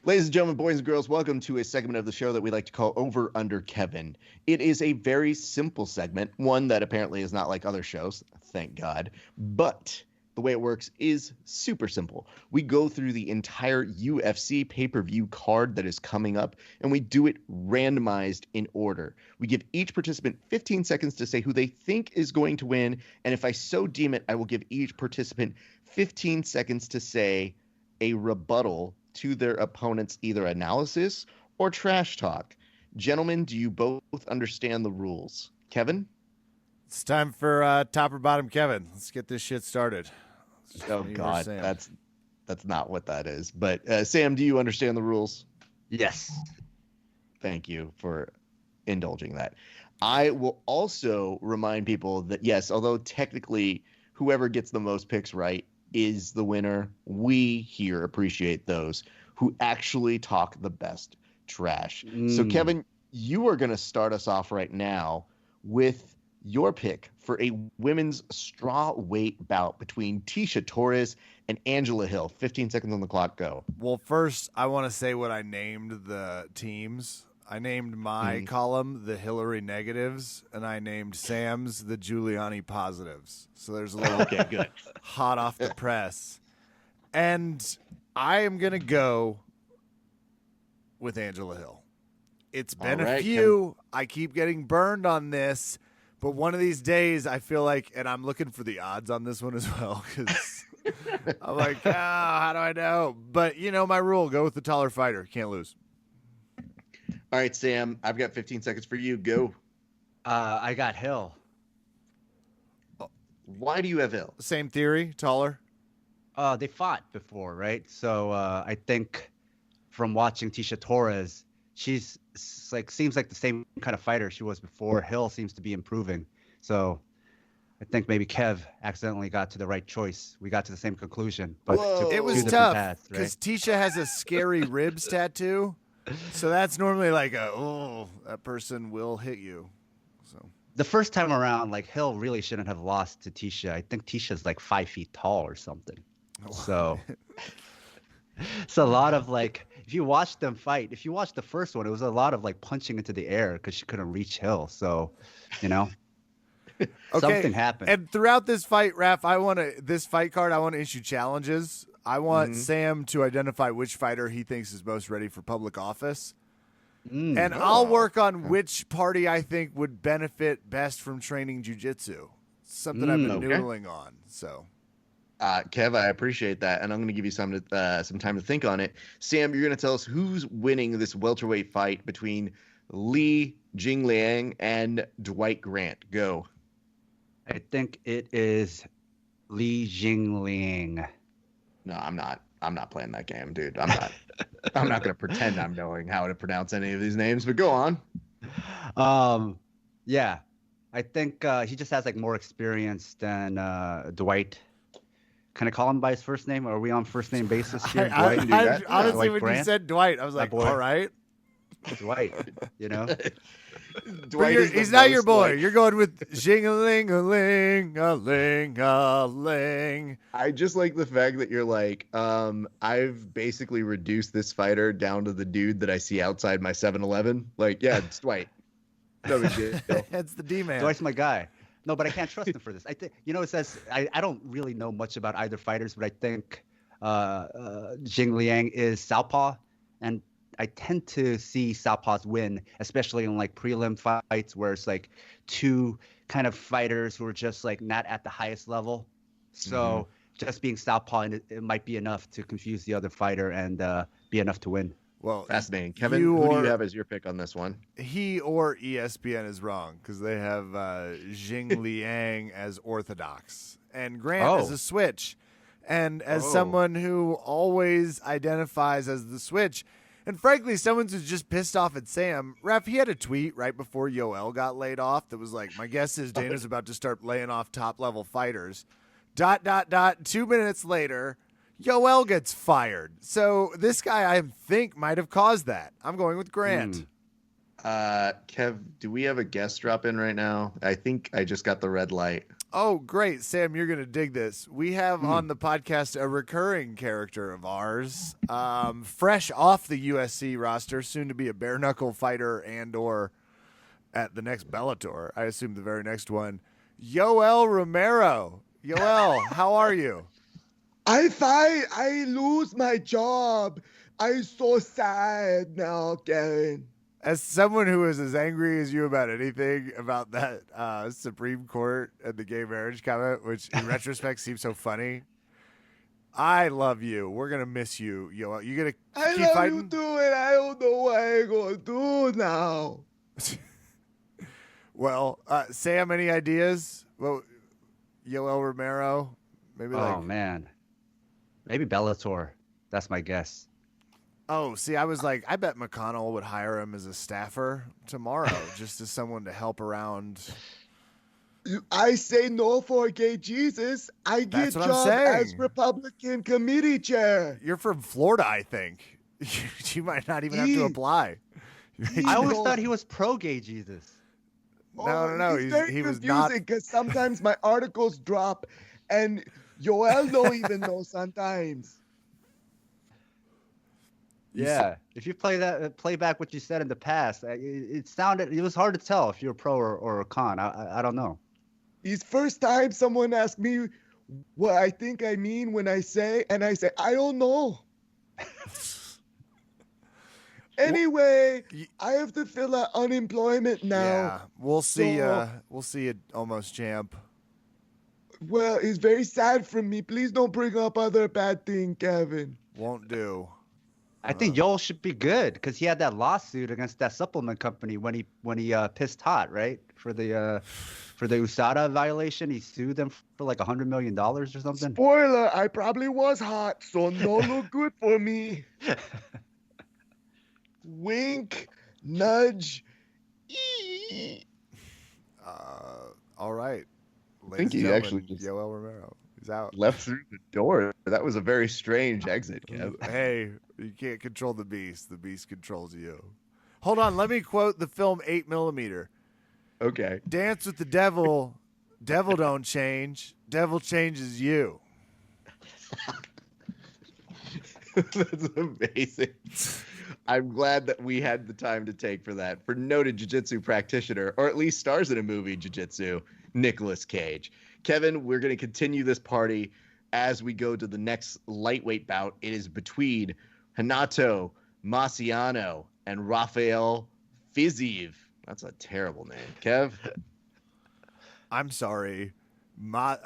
[SPEAKER 2] Ladies and gentlemen, boys and girls, welcome to a segment of the show that we like to call Over Under Kevin. It is a very simple segment, one that apparently is not like other shows, thank God. But the way it works is super simple. We go through the entire UFC pay-per-view card that is coming up, and we do it randomized in order. We give each participant 15 seconds to say who they think is going to win, and if I so deem it, I will give each participant 15 seconds to say a rebuttal to their opponent's either analysis or trash talk. Gentlemen, do you both understand the rules? Kevin?
[SPEAKER 1] It's time for top or bottom Kevin. Let's get this shit started.
[SPEAKER 2] Oh, God, that's not what that is. But Sam, do you understand the rules?
[SPEAKER 3] Yes.
[SPEAKER 2] Thank you for indulging that. I will also remind people that, yes, although technically whoever gets the most picks right is the winner, we here appreciate those who actually talk the best trash. So, Kevin, you are going to start us off right now with your pick for a women's straw weight bout between Tisha Torres and Angela Hill. 15 seconds on the clock, go.
[SPEAKER 1] Well, first, I want to say what I named the teams. I named my column the Hillary negatives, and I named Sam's the Giuliani positives. So there's a little
[SPEAKER 2] good.
[SPEAKER 1] hot off the press. And I am going to go with Angela Hill. It's been a few. I keep getting burned on this, but one of these days I feel like, and I'm looking for the odds on this one as well, because I'm like, how do I know? But, my rule, go with the taller fighter. Can't lose.
[SPEAKER 2] All right, Sam, I've got 15 seconds for you. Go.
[SPEAKER 3] I got Hill.
[SPEAKER 2] Why do you have Hill?
[SPEAKER 1] Same theory, taller.
[SPEAKER 3] They fought before, right? So I think from watching Tisha Torres, she's seems like the same kind of fighter she was before. Hill seems to be improving. So I think maybe Kev accidentally got to the right choice. We got to the same conclusion. But
[SPEAKER 1] it was tough because Tisha has a scary ribs tattoo. So that's normally like that person will hit you. So
[SPEAKER 3] the first time around, Hill really shouldn't have lost to Tisha. I think Tisha's 5 feet tall or something. So it's a lot of if you watch them fight, if you watch the first one, it was a lot of punching into the air because she couldn't reach Hill. So,
[SPEAKER 1] okay.
[SPEAKER 3] Something happened.
[SPEAKER 1] And throughout this fight, Raph, I want to issue challenges. I want Sam to identify which fighter he thinks is most ready for public office. And I'll work on which party I think would benefit best from training jiu-jitsu. Something I've been noodling on. So,
[SPEAKER 2] Kev, I appreciate that, and I'm going to give you some time to think on it. Sam, you're going to tell us who's winning this welterweight fight between Li Jingliang and Dwight Grant. Go.
[SPEAKER 3] I think it is Li Jingliang.
[SPEAKER 2] No, I'm not. I'm not playing that game, dude. I'm not. I'm not gonna pretend I'm knowing how to pronounce any of these names. But go on.
[SPEAKER 3] Yeah, I think he just has like more experience than Dwight. Can I call him by his first name? Are we on first name basis here?
[SPEAKER 1] I,
[SPEAKER 3] Dwight?
[SPEAKER 1] I, honestly,
[SPEAKER 3] Dwight
[SPEAKER 1] when
[SPEAKER 3] Grant?
[SPEAKER 1] you said Dwight, I was like,
[SPEAKER 3] boy.
[SPEAKER 1] all right.
[SPEAKER 3] Dwight, you know?
[SPEAKER 2] Dwight is the
[SPEAKER 1] He's not your
[SPEAKER 2] most,
[SPEAKER 1] boy.
[SPEAKER 2] like-
[SPEAKER 1] You're going with jing-a-ling-a-ling-a-ling.
[SPEAKER 2] I just like the fact that you're like, I've basically reduced this fighter down to the dude that I see outside my 7-Eleven. Like, yeah, it's Dwight. No big deal.
[SPEAKER 1] That's the D-man.
[SPEAKER 3] Dwight's my guy. No, but I can't trust him for this. I think it says I don't really know much about either fighters, but I think Jing Liang is Southpaw, and I tend to see Southpaws win, especially in like prelim fights where it's like two kind of fighters who are just like not at the highest level. So just being Southpaw, and it might be enough to confuse the other fighter and be enough to win.
[SPEAKER 1] Well,
[SPEAKER 2] Fascinating. Kevin, who do you have as your pick on this one?
[SPEAKER 1] he or ESPN is wrong because they have Jing Liang as orthodox and Grant as a switch. And as someone who always identifies as the switch, and frankly, someone who's just pissed off at Sam, Ref, he had a tweet right before Yoel got laid off that was like, my guess is Dana's about to start laying off top-level fighters. ... 2 minutes later, Yoel gets fired. So this guy, I think, might have caused that. I'm going with Grant.
[SPEAKER 2] Kev, do we have a guest drop in right now? I think I just got the red light.
[SPEAKER 1] Oh, great. Sam, you're going to dig this. We have on the podcast a recurring character of ours, fresh off the USC roster, soon to be a bare-knuckle fighter and or at the next Bellator, I assume the very next one, Yoel Romero. Yoel, how are you?
[SPEAKER 5] I fight. I lose my job. I'm so sad now, Kevin.
[SPEAKER 1] As someone who is as angry as you about anything about that Supreme Court and the gay marriage comment, which in retrospect seems so funny, I love you. We're going to miss you, Yoel. You going to
[SPEAKER 5] I
[SPEAKER 1] keep
[SPEAKER 5] love
[SPEAKER 1] fighting?
[SPEAKER 5] you too, and I don't know what I'm going to do now.
[SPEAKER 1] Well, Sam, any ideas? Well, Yoel Romero? Maybe
[SPEAKER 3] Oh man, maybe Bellator. That's my guess.
[SPEAKER 1] Oh, see, I was like, I bet McConnell would hire him as a staffer tomorrow, just as someone to help around.
[SPEAKER 5] I say no for gay Jesus. I get
[SPEAKER 1] That's what I'm
[SPEAKER 5] job
[SPEAKER 1] saying.
[SPEAKER 5] as Republican committee chair.
[SPEAKER 1] You're from Florida, I think. You might not even have to
[SPEAKER 5] Gee.
[SPEAKER 1] apply.
[SPEAKER 3] I always
[SPEAKER 5] No.
[SPEAKER 3] thought he was pro gay Jesus.
[SPEAKER 1] No.
[SPEAKER 5] It's very
[SPEAKER 1] He was not.
[SPEAKER 5] confusing because sometimes my articles drop, and Yoel don't even know sometimes.
[SPEAKER 3] Yeah, if you play back what you said in the past, it was hard to tell if you're a pro or a con. I don't know.
[SPEAKER 5] It's first time someone asked me what I think I mean when I say, and I say, I don't know. Anyway, I have to fill out unemployment now.
[SPEAKER 1] Yeah, we'll see.
[SPEAKER 5] So-
[SPEAKER 1] We'll see it, almost champ.
[SPEAKER 5] Well, it's very sad for me. Please don't bring up other bad thing, Kevin.
[SPEAKER 1] Won't do.
[SPEAKER 3] I think Yoel should be good because he had that lawsuit against that supplement company when he pissed hot, right? For the USADA violation, he sued them for like $100 million or something.
[SPEAKER 5] Spoiler, I probably was hot, so no look good for me. Wink, nudge.
[SPEAKER 1] All right.
[SPEAKER 2] I think he actually just
[SPEAKER 1] Yoel Romero. He's out.
[SPEAKER 2] left through the door. That was a very strange exit, Kev.
[SPEAKER 1] Hey, you can't control the beast. The beast controls you. Hold on. Let me quote the film 8mm.
[SPEAKER 2] Okay.
[SPEAKER 1] Dance with the devil. Devil don't change. Devil changes you.
[SPEAKER 2] That's amazing. I'm glad that we had the time to take for that. For noted jiu-jitsu practitioner, or at least stars in a movie jiu-jitsu, Nicolas Cage. Kevin, we're going to continue this party as we go to the next lightweight bout. It is between Renato Marciano and Rafael Fiziev. That's a terrible name. Kev?
[SPEAKER 1] I'm sorry.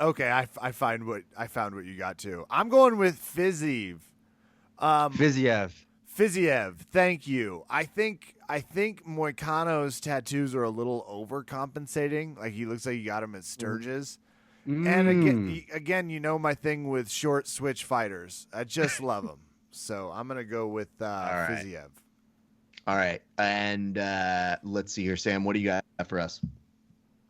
[SPEAKER 1] Okay, I found what you got to. I'm going with Fiziev.
[SPEAKER 3] Fiziev.
[SPEAKER 1] Fiziev, thank you. I think Moicano's tattoos are a little overcompensating. Like he looks like he got them at Sturgis. And again, you know my thing with short switch fighters. I just love them. So I'm going to go with Fiziev.
[SPEAKER 2] All right. And let's see here. Sam, what do you got for us?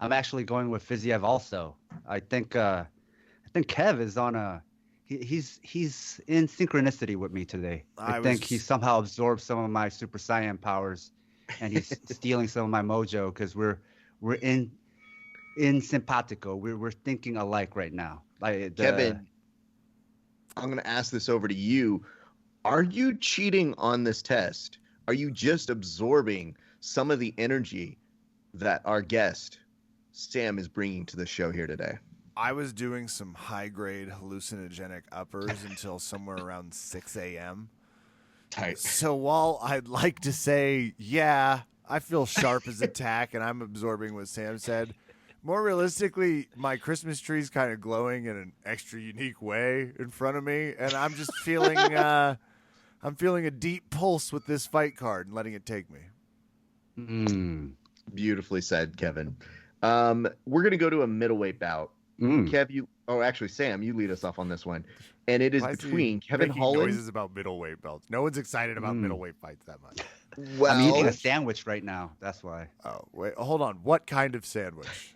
[SPEAKER 3] I'm actually going with Fiziev also. I think Kev is on a he's in synchronicity with me today. I think he somehow absorbed some of my Super Saiyan powers, and he's stealing some of my mojo because we're in simpatico. We're thinking alike right now.
[SPEAKER 2] Kevin, I'm going to ask this over to you. Are you cheating on this test? Are you just absorbing some of the energy that our guest Sam is bringing to the show here today?
[SPEAKER 1] I was doing some high-grade hallucinogenic uppers until somewhere around 6 a.m.
[SPEAKER 2] Tight.
[SPEAKER 1] So while I'd like to say, yeah, I feel sharp as a tack and I'm absorbing what Sam said, more realistically, my Christmas tree's kind of glowing in an extra unique way in front of me, and I'm just feeling I'm feeling a deep pulse with this fight card and letting it take me.
[SPEAKER 2] Beautifully said, Kevin. We're going to go to a middleweight bout. Kev, Sam, you lead us off on this one. And it is between Kevin Holland.
[SPEAKER 1] Noises about middleweight belts. No one's excited about middleweight fights that much.
[SPEAKER 2] Well,
[SPEAKER 3] I'm eating a sandwich right now. That's why.
[SPEAKER 1] Oh, wait, hold on. What kind of sandwich?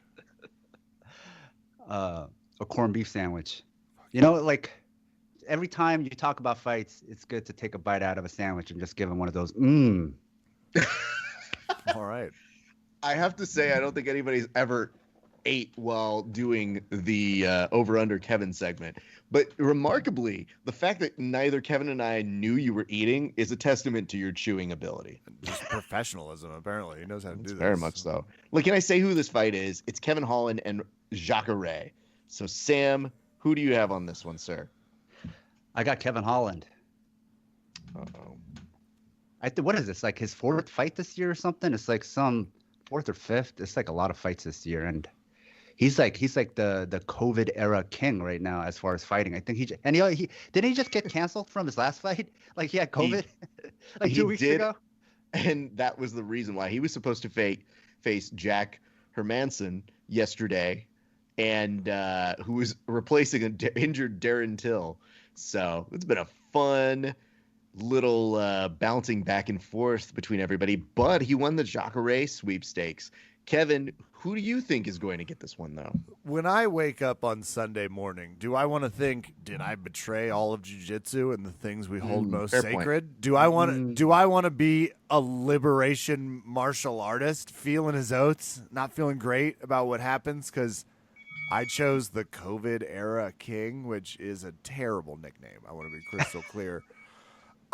[SPEAKER 3] A corned beef sandwich. You know, like every time you talk about fights, it's good to take a bite out of a sandwich and just give him one of those.
[SPEAKER 1] All right.
[SPEAKER 2] I have to say, I don't think anybody's ever ate while doing the over-under Kevin segment. But remarkably, the fact that neither Kevin and I knew you were eating is a testament to your chewing ability.
[SPEAKER 1] Just professionalism, apparently. He knows how to do this.
[SPEAKER 2] Very much so. Look, can I say who this fight is? It's Kevin Holland and Jacare. So, Sam, who do you have on this one, sir?
[SPEAKER 3] I got Kevin Holland.
[SPEAKER 2] Uh-oh.
[SPEAKER 3] What is this? Like his fourth fight this year or something? It's like some fourth or fifth. It's like a lot of fights this year, and he's like the COVID era king right now as far as fighting. I think he didn't he just get canceled from his last fight? Like he had COVID like 2 weeks ago.
[SPEAKER 2] And that was the reason why he was supposed to face Jack Hermanson yesterday, and who was replacing an injured Darren Till. So it's been a fun little bouncing back and forth between everybody, but he won the Jacare sweepstakes. Kevin, who do you think is going to get this one, though?
[SPEAKER 1] When I wake up on Sunday morning, do I want to think, did I betray all of jiu-jitsu and the things we hold most sacred? Point. Do I want to be a liberation martial artist, feeling his oats, not feeling great about what happens because I chose the COVID era king, which is a terrible nickname. I want to be crystal clear.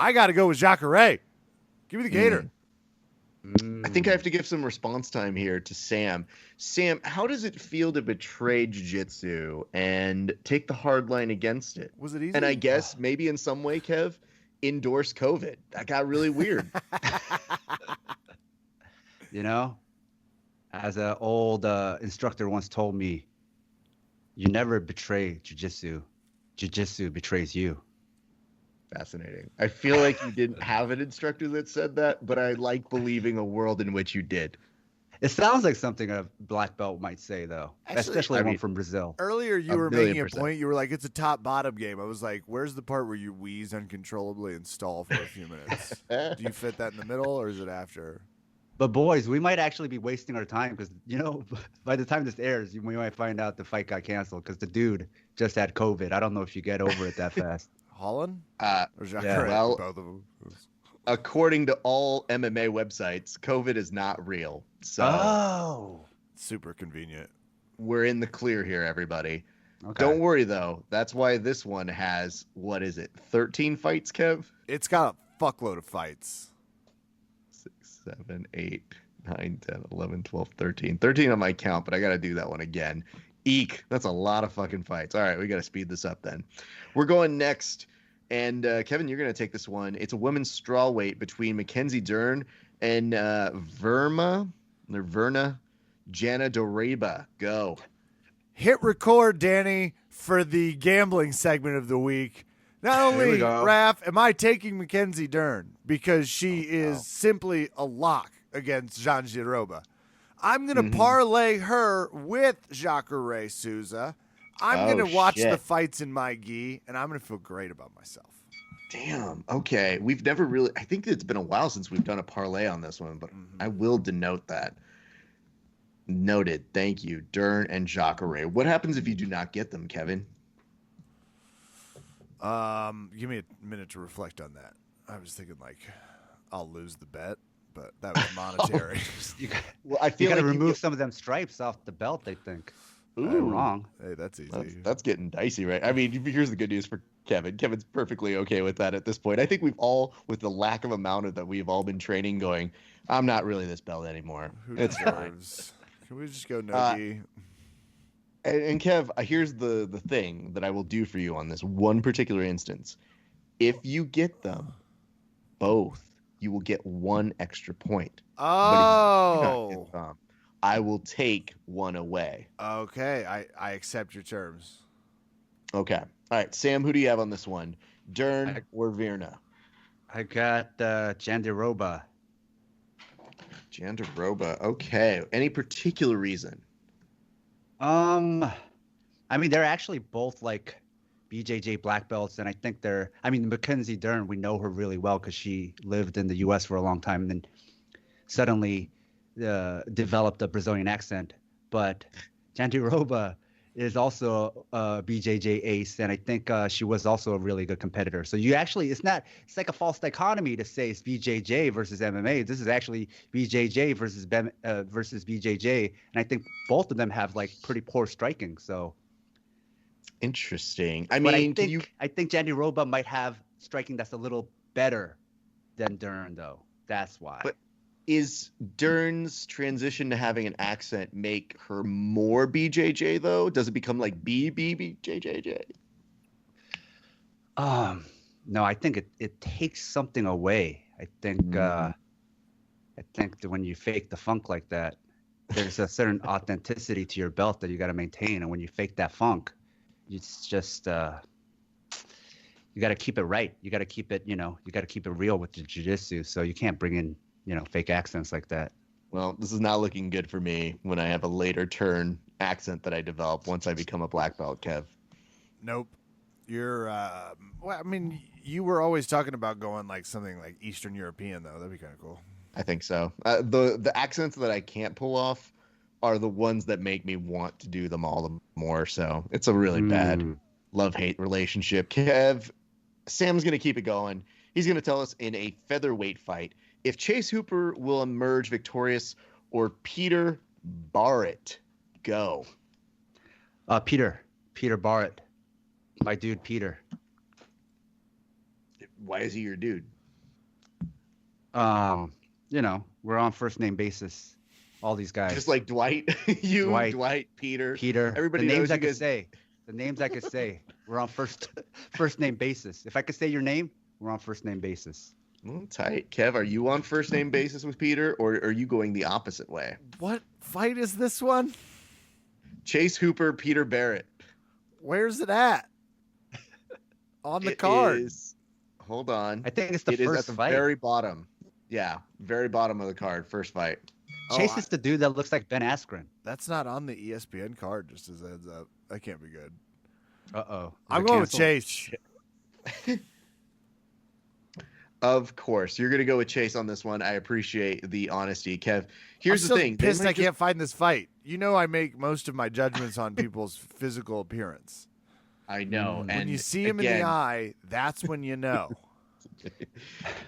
[SPEAKER 1] I got to go with Jacare. Give me the gator.
[SPEAKER 2] I think I have to give some response time here to Sam. Sam, how does it feel to betray jiu-jitsu and take the hard line against it?
[SPEAKER 1] Was it easy?
[SPEAKER 2] And I guess maybe in some way, Kev, endorse COVID. That got really weird.
[SPEAKER 3] You know, as an old instructor once told me, you never betray jiu-jitsu. Jiu-jitsu betrays you.
[SPEAKER 2] Fascinating. I feel like you didn't have an instructor that said that, but I like believing a world in which you did.
[SPEAKER 3] It sounds like something a black belt might say, though, especially one from Brazil.
[SPEAKER 1] Earlier, you were making a point. You were like, it's a top-bottom game. I was like, where's the part where you wheeze uncontrollably and stall for a few minutes? Do you fit that in the middle, or is it after?
[SPEAKER 3] But, boys, we might actually be wasting our time because, you know, by the time this airs, we might find out the fight got canceled because the dude just had COVID. I don't know if you get over it that fast.
[SPEAKER 1] Holland?
[SPEAKER 2] Or
[SPEAKER 1] Jacare?
[SPEAKER 2] Well,
[SPEAKER 1] both of them.
[SPEAKER 2] According to all MMA websites, COVID is not real. So
[SPEAKER 1] super convenient.
[SPEAKER 2] We're in the clear here, everybody.
[SPEAKER 3] Okay.
[SPEAKER 2] Don't worry, though. That's why this one has, 13 fights, Kev?
[SPEAKER 1] It's got a fuckload of fights.
[SPEAKER 2] 6, 7, 8, 9, 10, 11, 12, 13. 13 on my count, but I got to do that one again. Eek. That's a lot of fucking fights. All right, we got to speed this up then. We're going next. And Kevin, you're going to take this one. It's a women's strawweight between Mackenzie Dern and Verna Janadiroba. Go.
[SPEAKER 1] Hit record, Danny, for the gambling segment of the week. Not only, Raph, am I taking Mackenzie Dern because she is simply a lock against Jandiroba. I'm going to parlay her with Jacare Souza I'm going to watch
[SPEAKER 2] shit.
[SPEAKER 1] the fights in my gi, and I'm going to feel great about myself.
[SPEAKER 2] Damn. Okay. We've never really. I think it's been a while since we've done a parlay on this one, but I will denote that. Noted. Thank you, Dern and Jacare. What happens if you do not get them, Kevin?
[SPEAKER 1] Give me a minute to reflect on that. I was thinking like I'll lose the bet, but that was monetary.
[SPEAKER 2] Well, I
[SPEAKER 3] You
[SPEAKER 2] feel
[SPEAKER 3] got to
[SPEAKER 2] like
[SPEAKER 3] remove some of them stripes off the belt, I think.
[SPEAKER 2] Ooh.
[SPEAKER 3] I'm wrong.
[SPEAKER 1] Hey, that's easy.
[SPEAKER 2] That's getting dicey, right? I mean, here's the good news for Kevin. Kevin's perfectly okay with that at this point. I think we've all, with the lack of amount of that we've all been training, going, I'm not really this belt anymore.
[SPEAKER 1] Who
[SPEAKER 2] It's fine.
[SPEAKER 1] deserves? Can we just go no gi?
[SPEAKER 2] And Kev, here's the thing that I will do for you on this one particular instance. If you get them both, you will get 1 extra point. But if you do not get them, I will take 1 away.
[SPEAKER 1] Okay, I accept your terms.
[SPEAKER 2] Okay. All right, Sam, who do you have on this one? Dern or Virna?
[SPEAKER 3] I got Jandiroba.
[SPEAKER 2] Jandiroba. Okay. Any particular reason?
[SPEAKER 3] I mean, they're actually both like BJJ black belts, and I think Mackenzie Dern, we know her really well because she lived in the U.S. for a long time, and then suddenly developed a Brazilian accent. But Jandiroba is also a BJJ ace, and I think she was also a really good competitor. So it's like a false dichotomy to say it's BJJ versus MMA. This is actually BJJ versus BJJ, and I think both of them have like pretty poor striking. So
[SPEAKER 2] interesting.
[SPEAKER 3] I think Jandiroba might have striking that's a little better than Dern, though. That's why.
[SPEAKER 2] But is Dern's transition to having an accent make her more BJJ though? Does it become like BJJ?
[SPEAKER 3] No, I think it takes something away. I think that when you fake the funk like that, there's a certain authenticity to your belt that you got to maintain, and when you fake that funk, it's just you got to keep it right. You got to keep it, you got to keep it real with the jiu-jitsu. So you can't bring in fake accents like that.
[SPEAKER 2] Well, this is not looking good for me when I have a later turn accent that I develop once I become a black belt, Kev.
[SPEAKER 1] Nope. You're, well, I mean, you were always talking about going like something like Eastern European, though. That'd be kind of cool.
[SPEAKER 2] I think so. The accents that I can't pull off are the ones that make me want to do them all the more. So it's a really bad love-hate relationship. Kev, Sam's going to keep it going. He's going to tell us in a featherweight fight if Chase Hooper will emerge victorious or Peter Barrett. Go.
[SPEAKER 3] Peter Barrett. My dude, Peter.
[SPEAKER 2] Why is he your dude?
[SPEAKER 3] We're on first name basis. All these guys.
[SPEAKER 2] Just like Dwight. Dwight, Peter. Everybody
[SPEAKER 3] the names
[SPEAKER 2] knows
[SPEAKER 3] I could say. The names I could say. We're on first name basis. If I could say your name, we're on first name basis.
[SPEAKER 2] Tight. Kev, are you on first name basis with Peter, or are you going the opposite way?
[SPEAKER 1] What fight is this one?
[SPEAKER 2] Chase Hooper, Peter Barrett.
[SPEAKER 1] Where's it at? On the card.
[SPEAKER 2] Hold on.
[SPEAKER 3] I think it's the
[SPEAKER 2] first
[SPEAKER 3] first
[SPEAKER 2] is at the
[SPEAKER 3] fight.
[SPEAKER 2] very bottom. Yeah, very bottom of the card. First fight.
[SPEAKER 3] Chase is the dude that looks like Ben Askren.
[SPEAKER 1] That's not on the ESPN card, just as a heads up. That can't be good.
[SPEAKER 3] Uh-oh.
[SPEAKER 1] I'm going with Chase.
[SPEAKER 2] Of course. You're going to go with Chase on this one. I appreciate the honesty. Kev, here's
[SPEAKER 1] I'm
[SPEAKER 2] the thing.
[SPEAKER 1] Pissed I can't find this fight. I make most of my judgments on people's physical appearance.
[SPEAKER 2] I know.
[SPEAKER 1] When
[SPEAKER 2] And
[SPEAKER 1] you see him in the eye, that's when you know.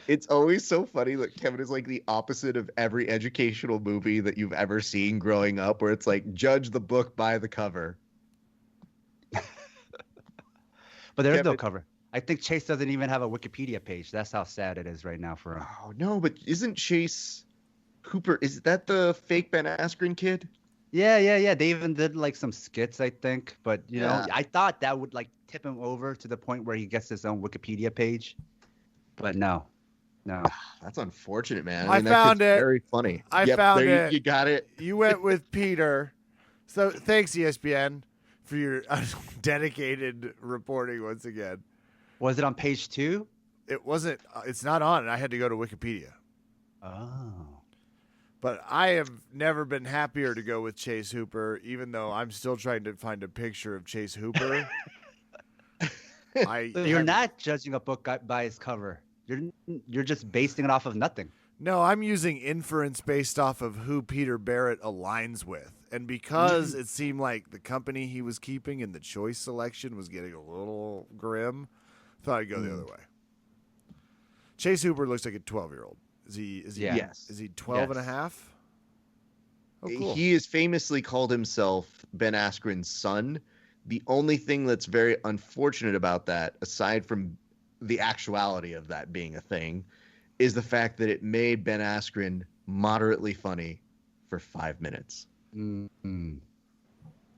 [SPEAKER 2] It's always so funny that Kevin is like the opposite of every educational movie that you've ever seen growing up, where it's like, judge the book by the cover.
[SPEAKER 3] But there's no cover. I think Chase doesn't even have a Wikipedia page. That's how sad it is right now for him.
[SPEAKER 2] Oh, no, but isn't Chase Hooper, is that the fake Ben Askren kid?
[SPEAKER 3] Yeah. They even did like some skits, I think. But,
[SPEAKER 2] Yeah.
[SPEAKER 3] I thought that would like tip him over to the point where he gets his own Wikipedia page. But no.
[SPEAKER 2] That's unfortunate, man.
[SPEAKER 1] I
[SPEAKER 2] that
[SPEAKER 1] found
[SPEAKER 2] kid's
[SPEAKER 1] it.
[SPEAKER 2] Very funny.
[SPEAKER 1] I found it.
[SPEAKER 2] You got it.
[SPEAKER 1] You went with Peter. So thanks, ESPN, for your dedicated reporting once again.
[SPEAKER 3] Was it on page 2?
[SPEAKER 1] It wasn't. It's not on. I had to go to Wikipedia.
[SPEAKER 3] Oh.
[SPEAKER 1] But I have never been happier to go with Chase Hooper, even though I'm still trying to find a picture of Chase Hooper.
[SPEAKER 3] You're not judging a book by its cover. You're just basing it off of nothing.
[SPEAKER 1] No, I'm using inference based off of who Peter Barrett aligns with. And because it seemed like the company he was keeping and the choice selection was getting a little grim, I thought I'd go the other way. Chase Hooper looks like a 12-year-old. Is he
[SPEAKER 2] Yes.
[SPEAKER 1] Is he 12 and a half? Oh, cool.
[SPEAKER 2] He has famously called himself Ben Askren's son. The only thing that's very unfortunate about that, aside from the actuality of that being a thing, is the fact that it made Ben Askren moderately funny for 5 minutes.
[SPEAKER 3] Mm-hmm.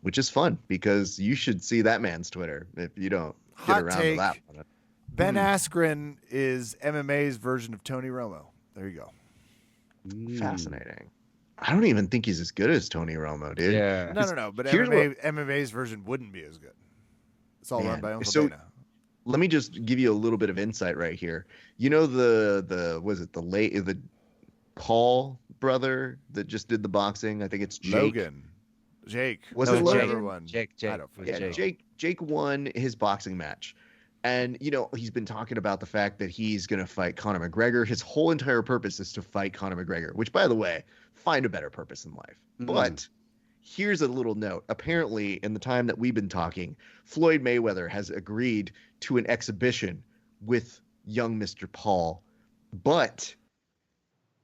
[SPEAKER 2] Which is fun because you should see that man's Twitter if you don't get
[SPEAKER 1] Hot
[SPEAKER 2] around
[SPEAKER 1] take.
[SPEAKER 2] to that one.
[SPEAKER 1] Ben Askren is MMA's version of Tony Romo. There you go.
[SPEAKER 2] Fascinating. I don't even think he's as good as Tony Romo, dude.
[SPEAKER 3] Yeah.
[SPEAKER 1] No. But
[SPEAKER 2] Here's
[SPEAKER 1] MMA's version wouldn't be as good. It's all run by Uncle Dana.
[SPEAKER 2] Let me just give you a little bit of insight right here. You know the Paul brother that just did the boxing? I think it's Jake.
[SPEAKER 1] Logan. Jake.
[SPEAKER 2] Was
[SPEAKER 1] No,
[SPEAKER 2] it
[SPEAKER 1] whichever
[SPEAKER 2] Logan?
[SPEAKER 1] one.
[SPEAKER 3] Jake.
[SPEAKER 1] I don't
[SPEAKER 2] Yeah,
[SPEAKER 1] know.
[SPEAKER 2] Jake won his boxing match. And, he's been talking about the fact that he's going to fight Conor McGregor. His whole entire purpose is to fight Conor McGregor, which, by the way, find a better purpose in life. But here's a little note. Apparently, in the time that we've been talking, Floyd Mayweather has agreed to an exhibition with young Mr. Paul. But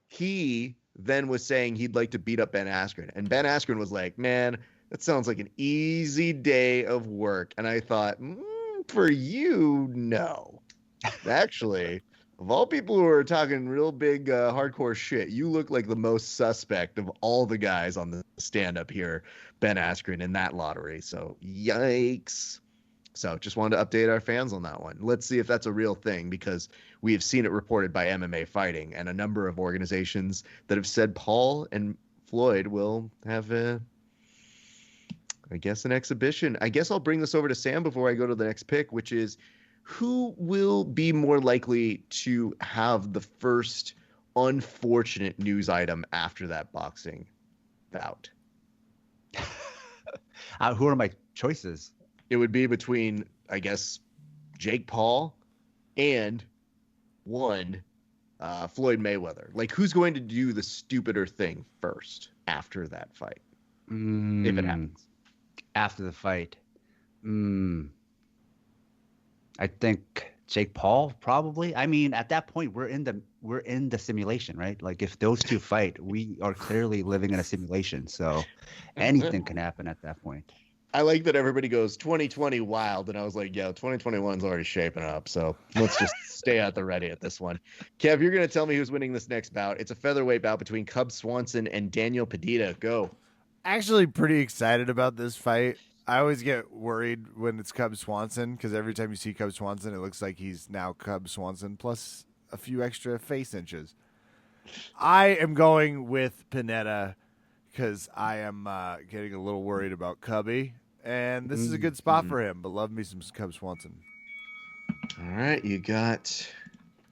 [SPEAKER 2] he then was saying he'd like to beat up Ben Askren. And Ben Askren was like, man, that sounds like an easy day of work. And I thought, for you, no. Actually, of all people who are talking real big hardcore shit, you look like the most suspect of all the guys on the stand-up here, Ben Askren, in that lottery. So, yikes. So, just wanted to update our fans on that one. Let's see if that's a real thing, because we have seen it reported by MMA Fighting and a number of organizations that have said Paul and Floyd will have an exhibition. I guess I'll bring this over to Sam before I go to the next pick, which is, who will be more likely to have the first unfortunate news item after that boxing bout?
[SPEAKER 3] Who are my choices?
[SPEAKER 2] It would be between, I guess, Jake Paul and Floyd Mayweather. Like, who's going to do the stupider thing first after that fight? If it happens.
[SPEAKER 3] After the fight. I think Jake Paul, probably. I mean, at that point, we're in the simulation, right? Like, if those two fight, we are clearly living in a simulation. So anything can happen at that point.
[SPEAKER 2] I like that everybody goes 2020 wild, and I was like, yeah, 2021's already shaping up, so let's just stay at the ready at this one. Kev, you're going to tell me who's winning this next bout. It's a featherweight bout between Cub Swanson and Daniel Padita. Go.
[SPEAKER 1] Actually pretty excited about this fight. I always get worried when it's Cub Swanson, because every time you see Cub Swanson, it looks like he's now Cub Swanson plus a few extra face inches. I am going with Pineda because I am getting a little worried about Cubby, and this is a good spot for him, but love me some Cub Swanson.
[SPEAKER 2] All right, you got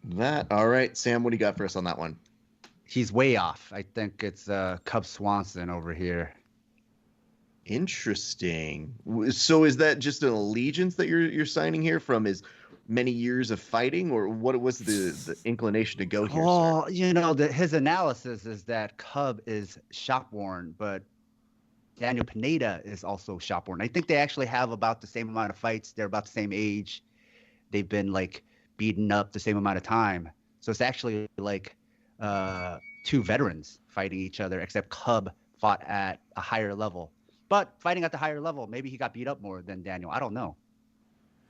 [SPEAKER 2] that. All right, Sam, what do you got for us on that one?
[SPEAKER 3] He's way off. I think it's Cub Swanson over here.
[SPEAKER 2] Interesting. So is that just an allegiance that you're signing here from his many years of fighting, or what was the inclination to go here?
[SPEAKER 3] Oh, his analysis is that Cub is shop-worn, but Daniel Pineda is also shop-worn. I think they actually have about the same amount of fights. They're about the same age. They've been beaten up the same amount of time. So it's actually two veterans fighting each other, except Cub fought at a higher level. But fighting at the higher level, maybe he got beat up more than Daniel. I don't know.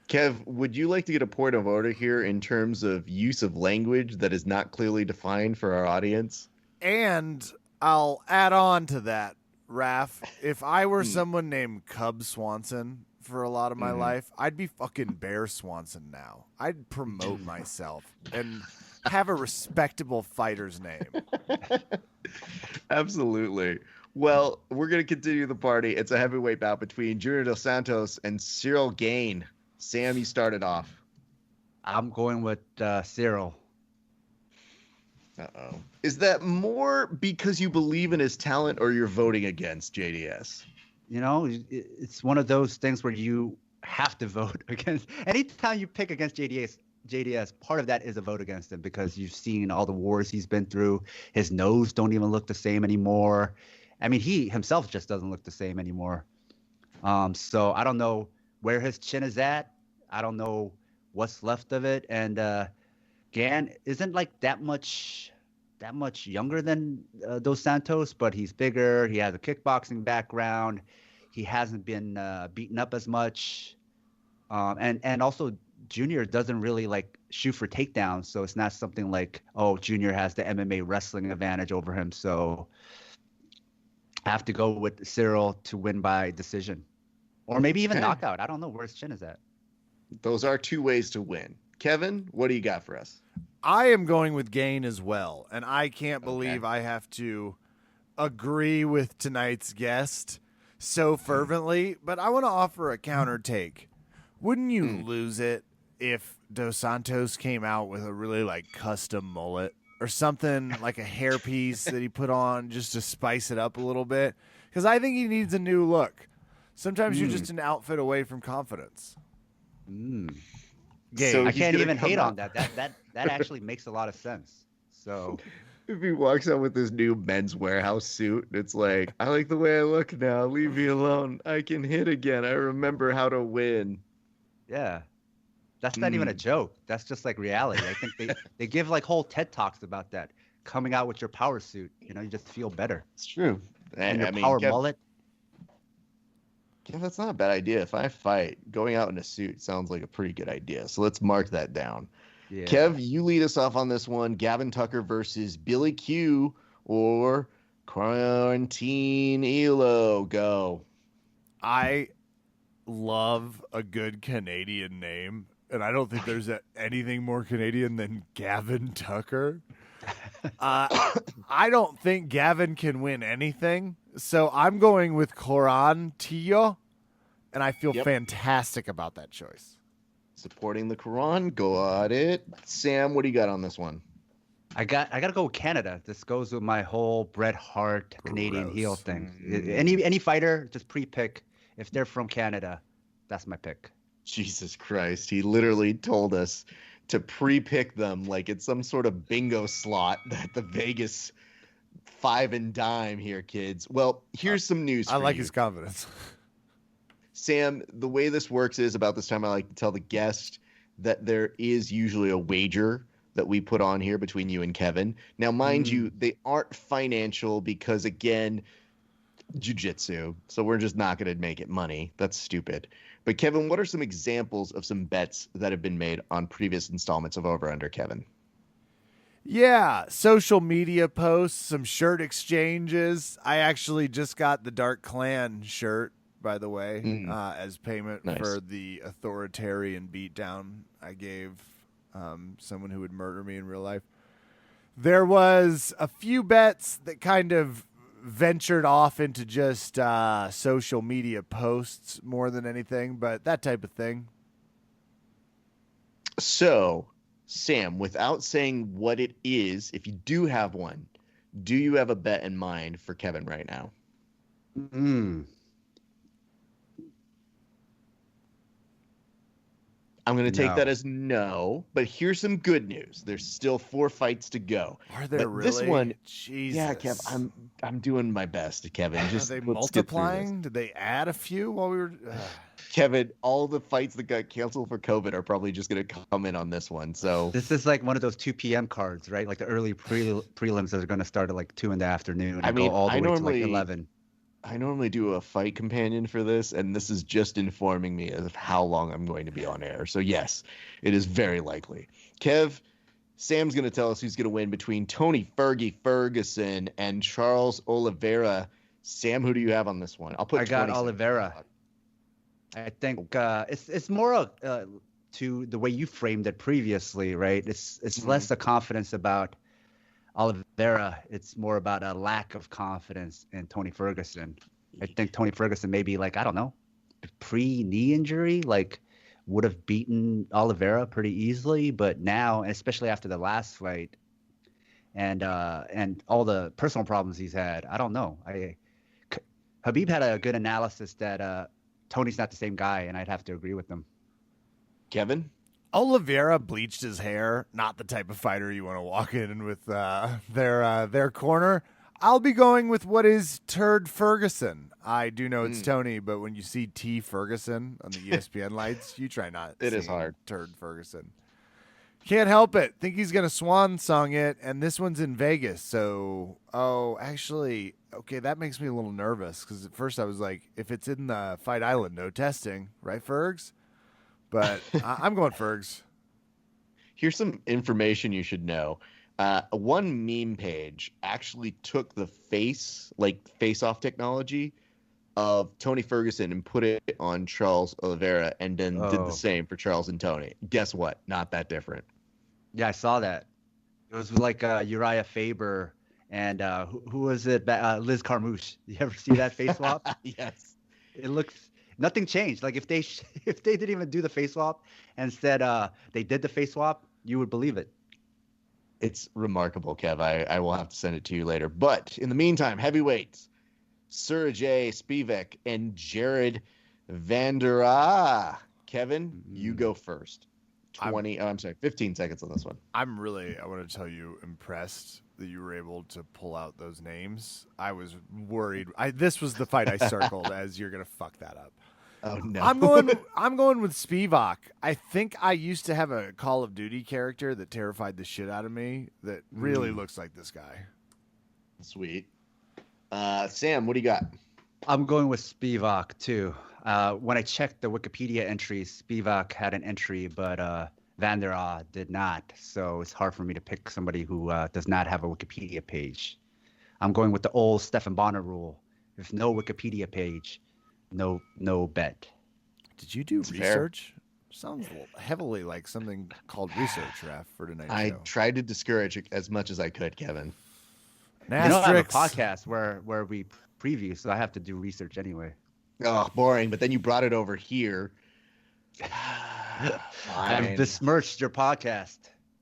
[SPEAKER 2] Kev, would you like to get a point of order here in terms of use of language that is not clearly defined for our audience?
[SPEAKER 1] And I'll add on to that, Raph. If I were someone named Cub Swanson for a lot of my life, I'd be fucking Bear Swanson now. I'd promote myself and have a respectable fighter's name.
[SPEAKER 2] Absolutely. Well, we're going to continue the party. It's a heavyweight bout between Junior Dos Santos and Cyril Gain. Sam, you started off.
[SPEAKER 3] I'm going with Cyril.
[SPEAKER 2] Uh-oh. Is that more because you believe in his talent or you're voting against JDS?
[SPEAKER 3] You know, it's one of those things where you have to vote against. Anytime you pick against JDS, part of that is a vote against him because you've seen all the wars he's been through. His nose don't even look the same anymore. I mean, he himself just doesn't look the same anymore. So I don't know where his chin is at. I don't know what's left of it. And Gan isn't like that much younger than Dos Santos, but he's bigger. He has a kickboxing background. He hasn't been beaten up as much. And also Junior doesn't really like shoot for takedowns. So it's not something like, oh, Junior has the MMA wrestling advantage over him. So I have to go with Cyril to win by decision or maybe even knockout. I don't know where his chin is at.
[SPEAKER 2] Those are two ways to win. Kevin, what do you got for us?
[SPEAKER 1] I am going with Gain as well, and I can't believe I have to agree with tonight's guest so fervently, but I want to offer a counter take. Wouldn't you lose it if Dos Santos came out with a really like custom mullet or something like a hairpiece that he put on just to spice it up a little bit? Because I think he needs a new look. Sometimes you're just an outfit away from confidence.
[SPEAKER 2] So
[SPEAKER 3] I can't even hate on that. That actually makes a lot of sense. So
[SPEAKER 2] if he walks out with this new Men's Warehouse suit, it's like, I like the way I look now. Leave me alone. I can hit again. I remember how to win.
[SPEAKER 3] yeah, that's not even a joke. That's just like reality. I think they give like whole TED Talks about that. Coming out with your power suit, you know, you just feel better.
[SPEAKER 2] It's true.
[SPEAKER 3] And your power mullet.
[SPEAKER 2] Yeah, that's not a bad idea. If I fight, going out in a suit sounds like a pretty good idea. So let's mark that down.
[SPEAKER 3] Yeah.
[SPEAKER 2] Kev, you lead us off on this one. Gavin Tucker versus Billy Q or Quarantine Elo. Go.
[SPEAKER 1] I love a good Canadian name, and I don't think there's anything more Canadian than Gavin Tucker. I don't think Gavin can win anything, so I'm going with Quarantino, and I feel fantastic about that choice.
[SPEAKER 2] Supporting the Quran. Got it. Sam, what do you got on this one?
[SPEAKER 3] I gotta go with Canada. This goes with my whole Bret Hart Canadian heel thing. Any fighter, just pre-pick. If they're from Canada, that's my pick.
[SPEAKER 2] Jesus Christ. He literally told us to pre-pick them like it's some sort of bingo slot at the Vegas 5 and dime here, kids. Well, here's some news for
[SPEAKER 1] I like
[SPEAKER 2] you.
[SPEAKER 1] his confidence.
[SPEAKER 2] Sam, the way this works is about this time I like to tell the guest that there is usually a wager that we put on here between you and Kevin. Now, mind you, they aren't financial because, again, jiu-jitsu. So we're just not going to make it money. That's stupid. But Kevin, what are some examples of some bets that have been made on previous installments of Over Under, Kevin?
[SPEAKER 1] Yeah, social media posts, some shirt exchanges. I actually just got the Dark Clan shirt, by the way, as payment for the authoritarian beatdown I gave someone who would murder me in real life. There was a few bets that kind of ventured off into just social media posts more than anything, but that type of thing.
[SPEAKER 2] So, Sam, without saying what it is, if you do have one, do you have a bet in mind for Kevin right now? I'm going to take that as no, but here's some good news. There's still 4 fights to go.
[SPEAKER 1] Are there really?
[SPEAKER 2] This one,
[SPEAKER 1] Jesus.
[SPEAKER 2] yeah, Kev, I'm doing my best, Kevin. Just
[SPEAKER 1] Are they
[SPEAKER 2] let's get through
[SPEAKER 1] multiplying? Did they add a few while we were?
[SPEAKER 2] Kevin, all the fights that got canceled for COVID are probably just going to come in on this one. So
[SPEAKER 3] this is like one of those 2 p.m. cards, right? Like the early prelims that are going to start at like 2 in the afternoon and go all the way to like 11.
[SPEAKER 2] I normally do a fight companion for this, and this is just informing me of how long I'm going to be on air. So yes, it is very likely. Kev, Sam's going to tell us who's going to win between Tony Ferguson and Charles Oliveira. Sam, who do you have on this one?
[SPEAKER 3] I got Oliveira. I think it's more to the way you framed it previously, right? It's less the confidence about Oliveira. It's more about a lack of confidence in Tony Ferguson. I think Tony Ferguson maybe like, I don't know, pre-knee injury, like would have beaten Oliveira pretty easily. But now, especially after the last fight, and all the personal problems he's had. I don't know. Habib had a good analysis that Tony's not the same guy, and I'd have to agree with him.
[SPEAKER 2] Kevin?
[SPEAKER 1] Oliveira bleached his hair. Not the type of fighter you want to walk in with their corner. I'll be going with what is Turd Ferguson. I do know it's Tony, but when you see T Ferguson on the ESPN lights, you try not.
[SPEAKER 2] It is hard.
[SPEAKER 1] Turd Ferguson. Can't help it. Think he's gonna swan song it, and this one's in Vegas. So, actually, okay, that makes me a little nervous because at first I was like, if it's in the Fight Island, no testing, right, Fergs? But I'm going Fergs.
[SPEAKER 2] Here's some information you should know. One meme page actually took the face-off technology of Tony Ferguson and put it on Charles Oliveira, and then did the same for Charles and Tony. Guess what? Not that different.
[SPEAKER 3] Yeah, I saw that. It was like Uriah Faber and who was it? Liz Carmouche. You ever see that face swap?
[SPEAKER 2] Yes.
[SPEAKER 3] It looks nothing changed. Like if they didn't even do the face swap and said they did the face swap, you would believe it.
[SPEAKER 2] It's remarkable, Kev. I will have to send it to you later. But in the meantime, heavyweights, Sergey Spivak and Jared Vanderaa. Kevin, you go first. 15 seconds on this one.
[SPEAKER 1] I'm really, I want to tell you, impressed that you were able to pull out those names. I was worried. This was the fight I circled as you're going to fuck that up.
[SPEAKER 2] Oh no.
[SPEAKER 1] I'm going with Spivak. I think I used to have a Call of Duty character that terrified the shit out of me that really looks like this guy.
[SPEAKER 2] Sweet. Sam, what do you got?
[SPEAKER 3] I'm going with Spivak too. When I checked the Wikipedia entries, Spivak had an entry, but Vanderaa did not. So it's hard for me to pick somebody who does not have a Wikipedia page. I'm going with the old Stephan Bonner rule. If no Wikipedia page, no bet.
[SPEAKER 1] Did you do
[SPEAKER 2] It's
[SPEAKER 1] research? Sounds heavily like something called research, Raf, for tonight's
[SPEAKER 2] I
[SPEAKER 1] show.
[SPEAKER 2] tried to discourage it as much as I could, Kevin.
[SPEAKER 3] You know, I have a podcast where we preview, so I have to do research anyway.
[SPEAKER 2] Oh, boring. But then you brought it over here.
[SPEAKER 3] I've besmirched your podcast.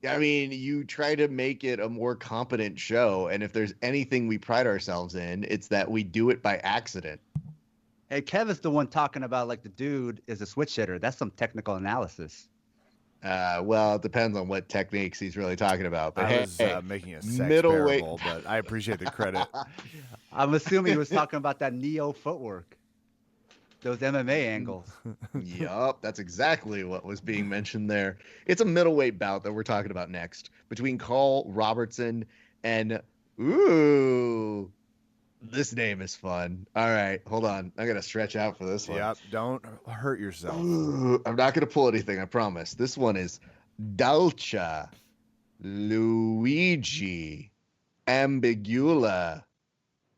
[SPEAKER 2] I mean, you try to make it a more competent show, and if there's anything we pride ourselves in, it's that we do it by accident.
[SPEAKER 3] Hey, Kev is the one talking about like the dude is a switch hitter. That's some technical analysis.
[SPEAKER 2] Well, it depends on what techniques he's really talking about. But
[SPEAKER 1] I was making a sex parable, but I appreciate the credit.
[SPEAKER 3] I'm assuming he was talking about that neo footwork, those MMA angles.
[SPEAKER 2] Yup, that's exactly what was being mentioned there. It's a middleweight bout that we're talking about next between Carl Robertson and this name is fun. All right, hold on. I gotta stretch out for this one.
[SPEAKER 1] Yep, don't hurt yourself.
[SPEAKER 2] I'm not gonna pull anything, I promise. This one is Dalcha Luigi Ambigula.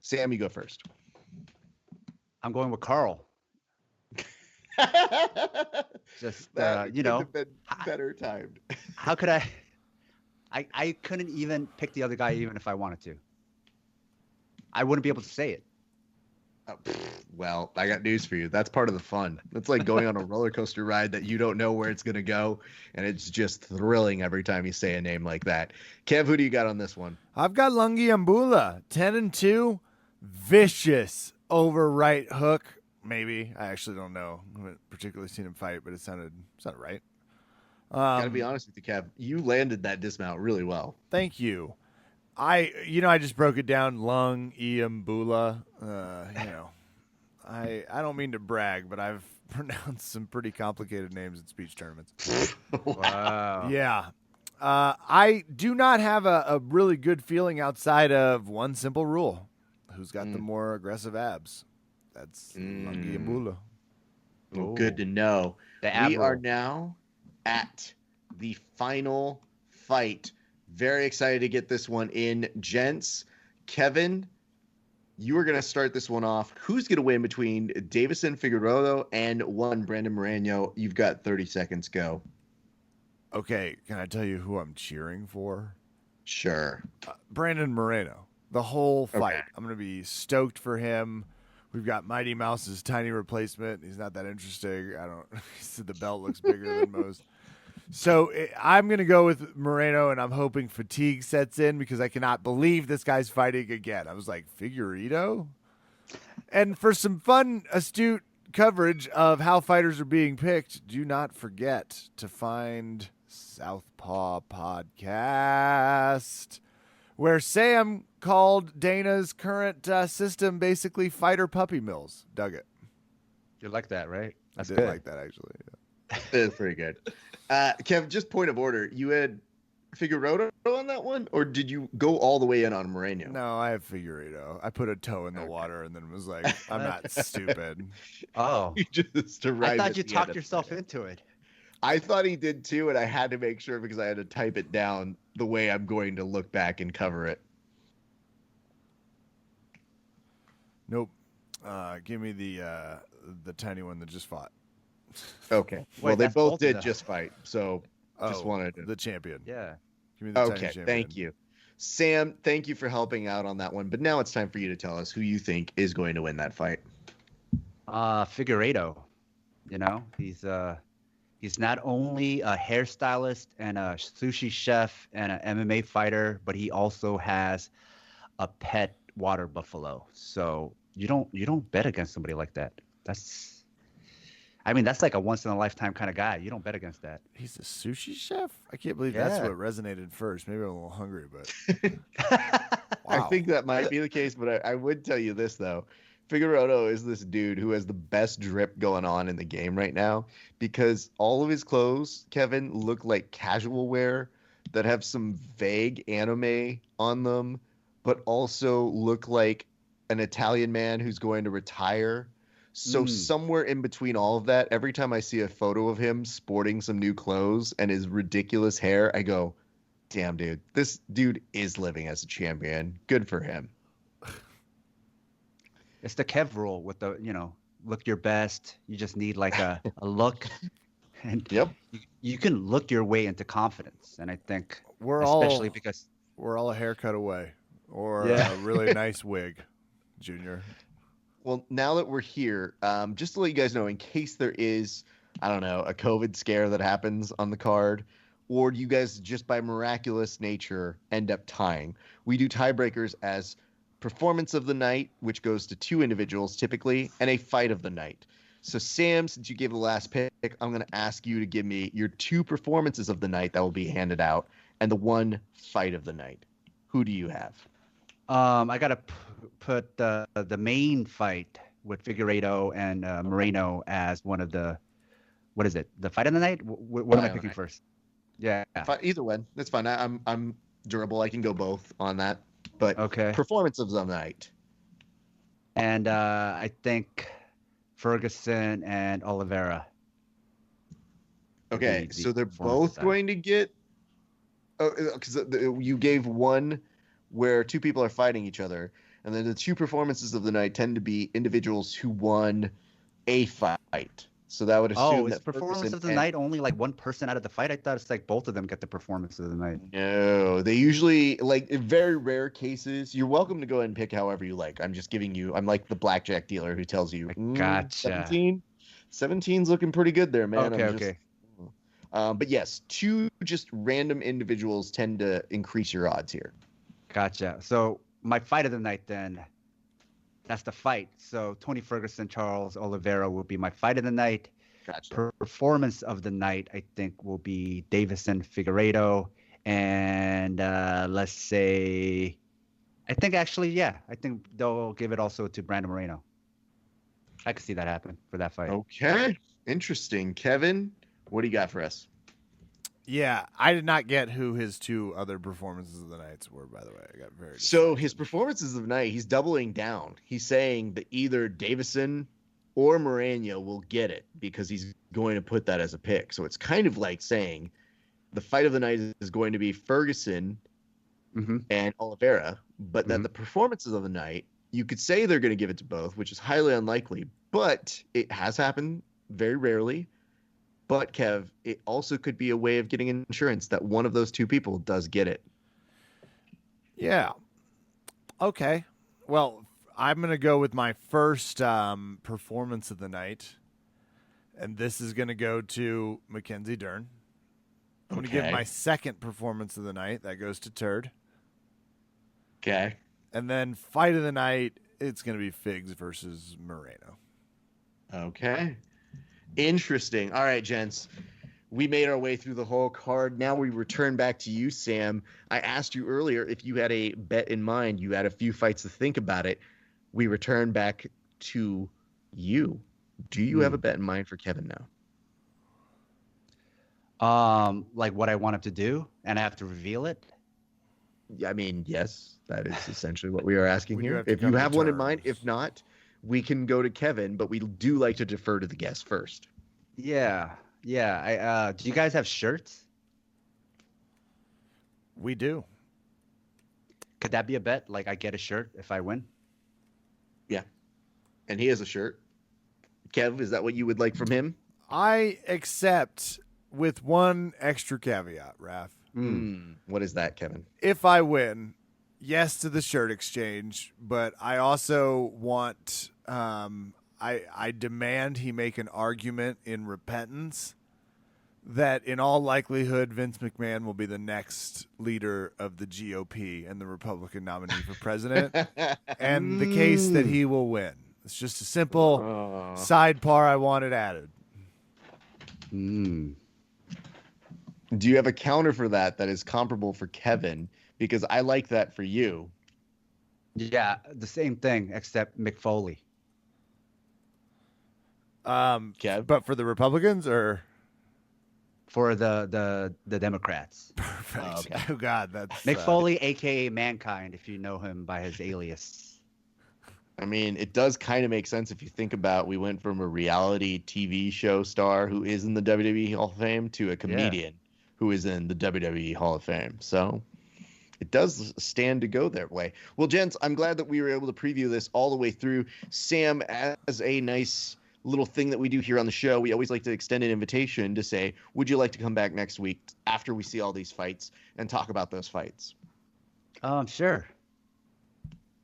[SPEAKER 2] Sam, you go first.
[SPEAKER 3] I'm going with Carl. Just
[SPEAKER 2] That
[SPEAKER 3] you know,
[SPEAKER 2] could have been better timed.
[SPEAKER 3] how could I couldn't even pick the other guy even if I wanted to. I wouldn't be able to say it.
[SPEAKER 2] Well, I got news for you. That's part of the fun. It's like going on a roller coaster ride that you don't know where it's going to go, and it's just thrilling every time you say a name like that. Kev, who do you got on this one?
[SPEAKER 1] I've got Lungi Ambula, 10-2, vicious over right hook. Maybe. I actually don't know. I haven't particularly seen him fight, but it sounded right.
[SPEAKER 2] Gotta be honest with you, Kev. You landed that dismount really well.
[SPEAKER 1] Thank you. I just broke it down. Lung Iambula. I don't mean to brag, but I've pronounced some pretty complicated names in speech tournaments.
[SPEAKER 3] Wow.
[SPEAKER 1] Yeah. I do not have a really good feeling outside of one simple rule. Who's got the more aggressive abs? That's Lungi Ambula.
[SPEAKER 2] Well, good to know. We are now at the final fight. Very excited to get this one in. Gents, Kevin, you are going to start this one off. Who's going to win between Davison Figueroa and one Brandon Moreno? You've got 30 seconds. Go.
[SPEAKER 1] Okay, can I tell you who I'm cheering for?
[SPEAKER 2] Sure.
[SPEAKER 1] Brandon Moreno. The whole fight.
[SPEAKER 2] Okay.
[SPEAKER 1] I'm going to be stoked for him. We've got Mighty Mouse's tiny replacement. He's not that interesting. He said the belt looks bigger than most. So I'm going to go with Moreno, and I'm hoping fatigue sets in because I cannot believe this guy's fighting again. I was like, Figueiredo? And for some fun, astute coverage of how fighters are being picked, do not forget to find Southpaw Podcast, where Sam called Dana's current system basically fighter puppy mills. Dug it.
[SPEAKER 3] You like that, right?
[SPEAKER 1] That's good. Like that, actually. Yeah.
[SPEAKER 2] It's pretty good. Kev, just point of order. You had Figueiredo on that one, or did you go all the way in on Moreno?
[SPEAKER 1] No, I have Figueiredo. I put a toe in the water and then was like, I'm not stupid.
[SPEAKER 3] Oh.
[SPEAKER 2] You just arrived.
[SPEAKER 3] I thought you talked yourself into it.
[SPEAKER 2] I thought he did too, and I had to make sure because I had to type it down the way I'm going to look back and cover it.
[SPEAKER 1] Nope. Give me the tiny one that just fought.
[SPEAKER 2] Okay. Well, they both did just fight, so just wanted to...
[SPEAKER 1] the champion.
[SPEAKER 3] Yeah.
[SPEAKER 1] Give me the tiny champion.
[SPEAKER 2] Thank you. Sam, thank you for helping out on that one, but now it's time for you to tell us who you think is going to win that fight.
[SPEAKER 3] Figueiredo. You know, he's not only a hairstylist and a sushi chef and an MMA fighter, but he also has a pet water buffalo. So you don't bet against somebody like that. That's like a once in a lifetime kind of guy. You don't bet against that.
[SPEAKER 1] He's a sushi chef? I can't believe that's what resonated first. Maybe I'm a little hungry, but
[SPEAKER 2] I think that might be the case, but I would tell you this though. Figueiredo is this dude who has the best drip going on in the game right now because all of his clothes, Kevin, look like casual wear that have some vague anime on them, but also look like an Italian man who's going to retire. So somewhere in between all of that, every time I see a photo of him sporting some new clothes and his ridiculous hair, I go, damn, dude, this dude is living as a champion. Good for him.
[SPEAKER 3] It's the Kev rule with the, look your best. You just need like a look. And you can look your way into confidence. And I think because
[SPEAKER 1] we're all a haircut away or a really nice wig, Junior.
[SPEAKER 2] Well, now that we're here, just to let you guys know, in case there is, I don't know, a COVID scare that happens on the card, or you guys just by miraculous nature end up tying, we do tiebreakers as performance of the night, which goes to 2 individuals typically, and a fight of the night. So Sam, since you gave the last pick, I'm going to ask you to give me your 2 performances of the night that will be handed out and the 1 fight of the night. Who do you have?
[SPEAKER 3] I got to put the main fight with Figueiredo and Moreno as one of the, what is it? The fight of the night? What am I picking first? Yeah.
[SPEAKER 2] Either one. That's fine. I'm durable. I can go both on that. But
[SPEAKER 3] okay.
[SPEAKER 2] Performance of the night.
[SPEAKER 3] And I think Ferguson and Oliveira.
[SPEAKER 2] Okay, so they're both going to get... Oh, because you gave one where 2 people are fighting each other, and then the 2 performances of the night tend to be individuals who won a fight. So that would assume that
[SPEAKER 3] performance of the night only like one person out of the fight. I thought it's like both of them get the performance of the night.
[SPEAKER 2] No, they usually, like in very rare cases, you're welcome to go ahead and pick however you like. I'm just giving you, I'm like the blackjack dealer who tells you,
[SPEAKER 3] gotcha.
[SPEAKER 2] 17's looking pretty good there, man.
[SPEAKER 3] Okay.
[SPEAKER 2] But yes, 2 just random individuals tend to increase your odds here.
[SPEAKER 3] Gotcha. So my fight of the night then, that's the fight. So Tony Ferguson, Charles Oliveira will be my fight of the night.
[SPEAKER 2] Gotcha.
[SPEAKER 3] Performance of the night, I think, will be Davison Figueiredo. And let's say, I think they'll give it also to Brandon Moreno. I could see that happen for that fight.
[SPEAKER 2] Okay. Interesting. Kevin, what do you got for us?
[SPEAKER 1] Yeah, I did not get who his 2 other performances of the nights were, by the way. I got very
[SPEAKER 2] So his performances of the night, he's doubling down. He's saying that either Davison or Moreno will get it because he's going to put that as a pick. So it's kind of like saying the fight of the night is going to be Ferguson and Oliveira, but that the performances of the night, you could say they're going to give it to both, which is highly unlikely, but it has happened very rarely. But, Kev, it also could be a way of getting insurance that one of those 2 people does get it.
[SPEAKER 1] Yeah. Okay. Well, I'm going to go with my first performance of the night. And this is going to go to Mackenzie Dern. I'm going to give my second performance of the night. That goes to Turd.
[SPEAKER 2] Okay.
[SPEAKER 1] And then fight of the night, it's going to be Figs versus Moreno.
[SPEAKER 2] Okay. Interesting. All right, gents. We made our way through the whole card. Now we return back to you, Sam. I asked you earlier if you had a bet in mind. You had a few fights to think about it. We return back to you. Do you have a bet in mind for Kevin now?
[SPEAKER 3] Like what I want him to do, and I have to reveal it.
[SPEAKER 2] I mean, yes, that is essentially what we are asking here.
[SPEAKER 1] have to
[SPEAKER 2] If you
[SPEAKER 1] come to
[SPEAKER 2] have one in mind,
[SPEAKER 1] terms.
[SPEAKER 2] if not, we can go to Kevin, but we do like to defer to the guest first.
[SPEAKER 3] Yeah. Do you guys have shirts?
[SPEAKER 1] We do.
[SPEAKER 3] Could that be a bet? Like I get a shirt if I win?
[SPEAKER 2] Yeah. And he has a shirt. Kev, is that what you would like from him?
[SPEAKER 1] I accept with one extra caveat, Raph.
[SPEAKER 2] What is that, Kevin?
[SPEAKER 1] If I win, yes to the shirt exchange, but I also want I demand he make an argument in repentance that in all likelihood Vince McMahon will be the next leader of the GOP and the Republican nominee for president, and the case that he will win. It's just a simple sidebar I wanted added.
[SPEAKER 2] Do you have a counter for that is comparable for Kevin? Because I like that for you.
[SPEAKER 3] Yeah, the same thing except Mick Foley.
[SPEAKER 2] Kev?
[SPEAKER 1] But for the Republicans or
[SPEAKER 3] For the Democrats.
[SPEAKER 1] perfect?
[SPEAKER 2] okay.
[SPEAKER 1] Oh God, that's
[SPEAKER 3] Mick Foley, aka Mankind, if you know him by his alias.
[SPEAKER 2] I mean, it does kind of make sense if you think about we went from a reality TV show star who is in the WWE Hall of Fame to a comedian who is in the WWE Hall of Fame. So it does stand to go that way. Well, gents, I'm glad that we were able to preview this all the way through. Sam, as a nice little thing that we do here on the show, we always like to extend an invitation to say, would you like to come back next week after we see all these fights and talk about those fights?
[SPEAKER 3] Sure.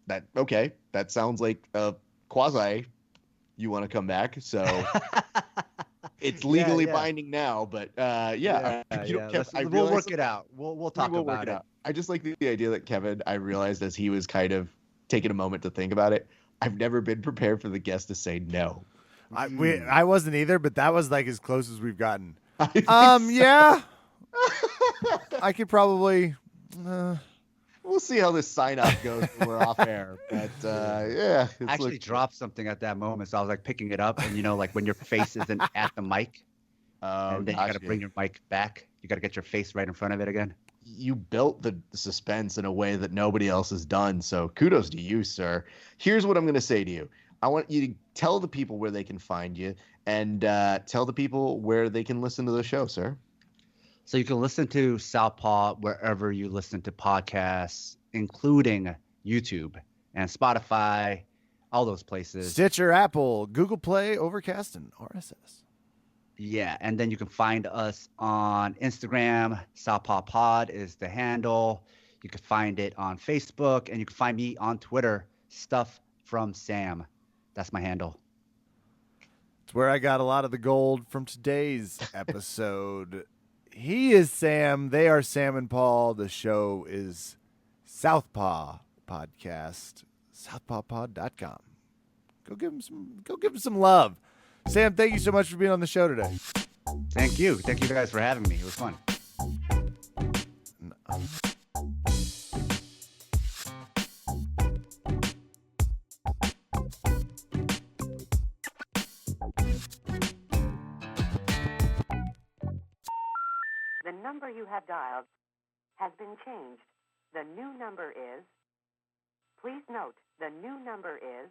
[SPEAKER 2] That sounds like a quasi you want to come back. So it's legally binding now, but
[SPEAKER 3] We'll work it out. We'll talk about it.
[SPEAKER 2] I just like the idea that Kevin, I realized as he was kind of taking a moment to think about it, I've never been prepared for the guest to say no.
[SPEAKER 1] I wasn't either, but that was like as close as we've gotten. Yeah, I could probably.
[SPEAKER 2] We'll see how this sign-off goes when we're off air. But
[SPEAKER 3] I actually dropped something at that moment, so I was like picking it up, and like when your face isn't at the mic, and then you got to bring your mic back. You got to get your face right in front of it again.
[SPEAKER 2] You built the suspense in a way that nobody else has done. So kudos to you, sir. Here's what I'm going to say to you. I want you to tell the people where they can find you and tell the people where they can listen to the show, sir.
[SPEAKER 3] So you can listen to Southpaw wherever you listen to podcasts, including YouTube and Spotify, all those places.
[SPEAKER 1] Stitcher, Apple, Google Play, Overcast, and RSS.
[SPEAKER 3] Yeah, and then you can find us on Instagram. Southpaw Pod is the handle. You can find it on Facebook, and you can find me on Twitter, Stuff from Sam. That's my handle.
[SPEAKER 1] It's where I got a lot of the gold from today's episode. He is Sam. They are Sam and Paul. The show is Southpaw Podcast. Southpawpod.com. Go give him some love. Sam, thank you so much for being on the show today.
[SPEAKER 3] Thank you. Thank you guys for having me. It was fun.
[SPEAKER 6] The number you have dialed has been changed. The new number is... Please note, the new number is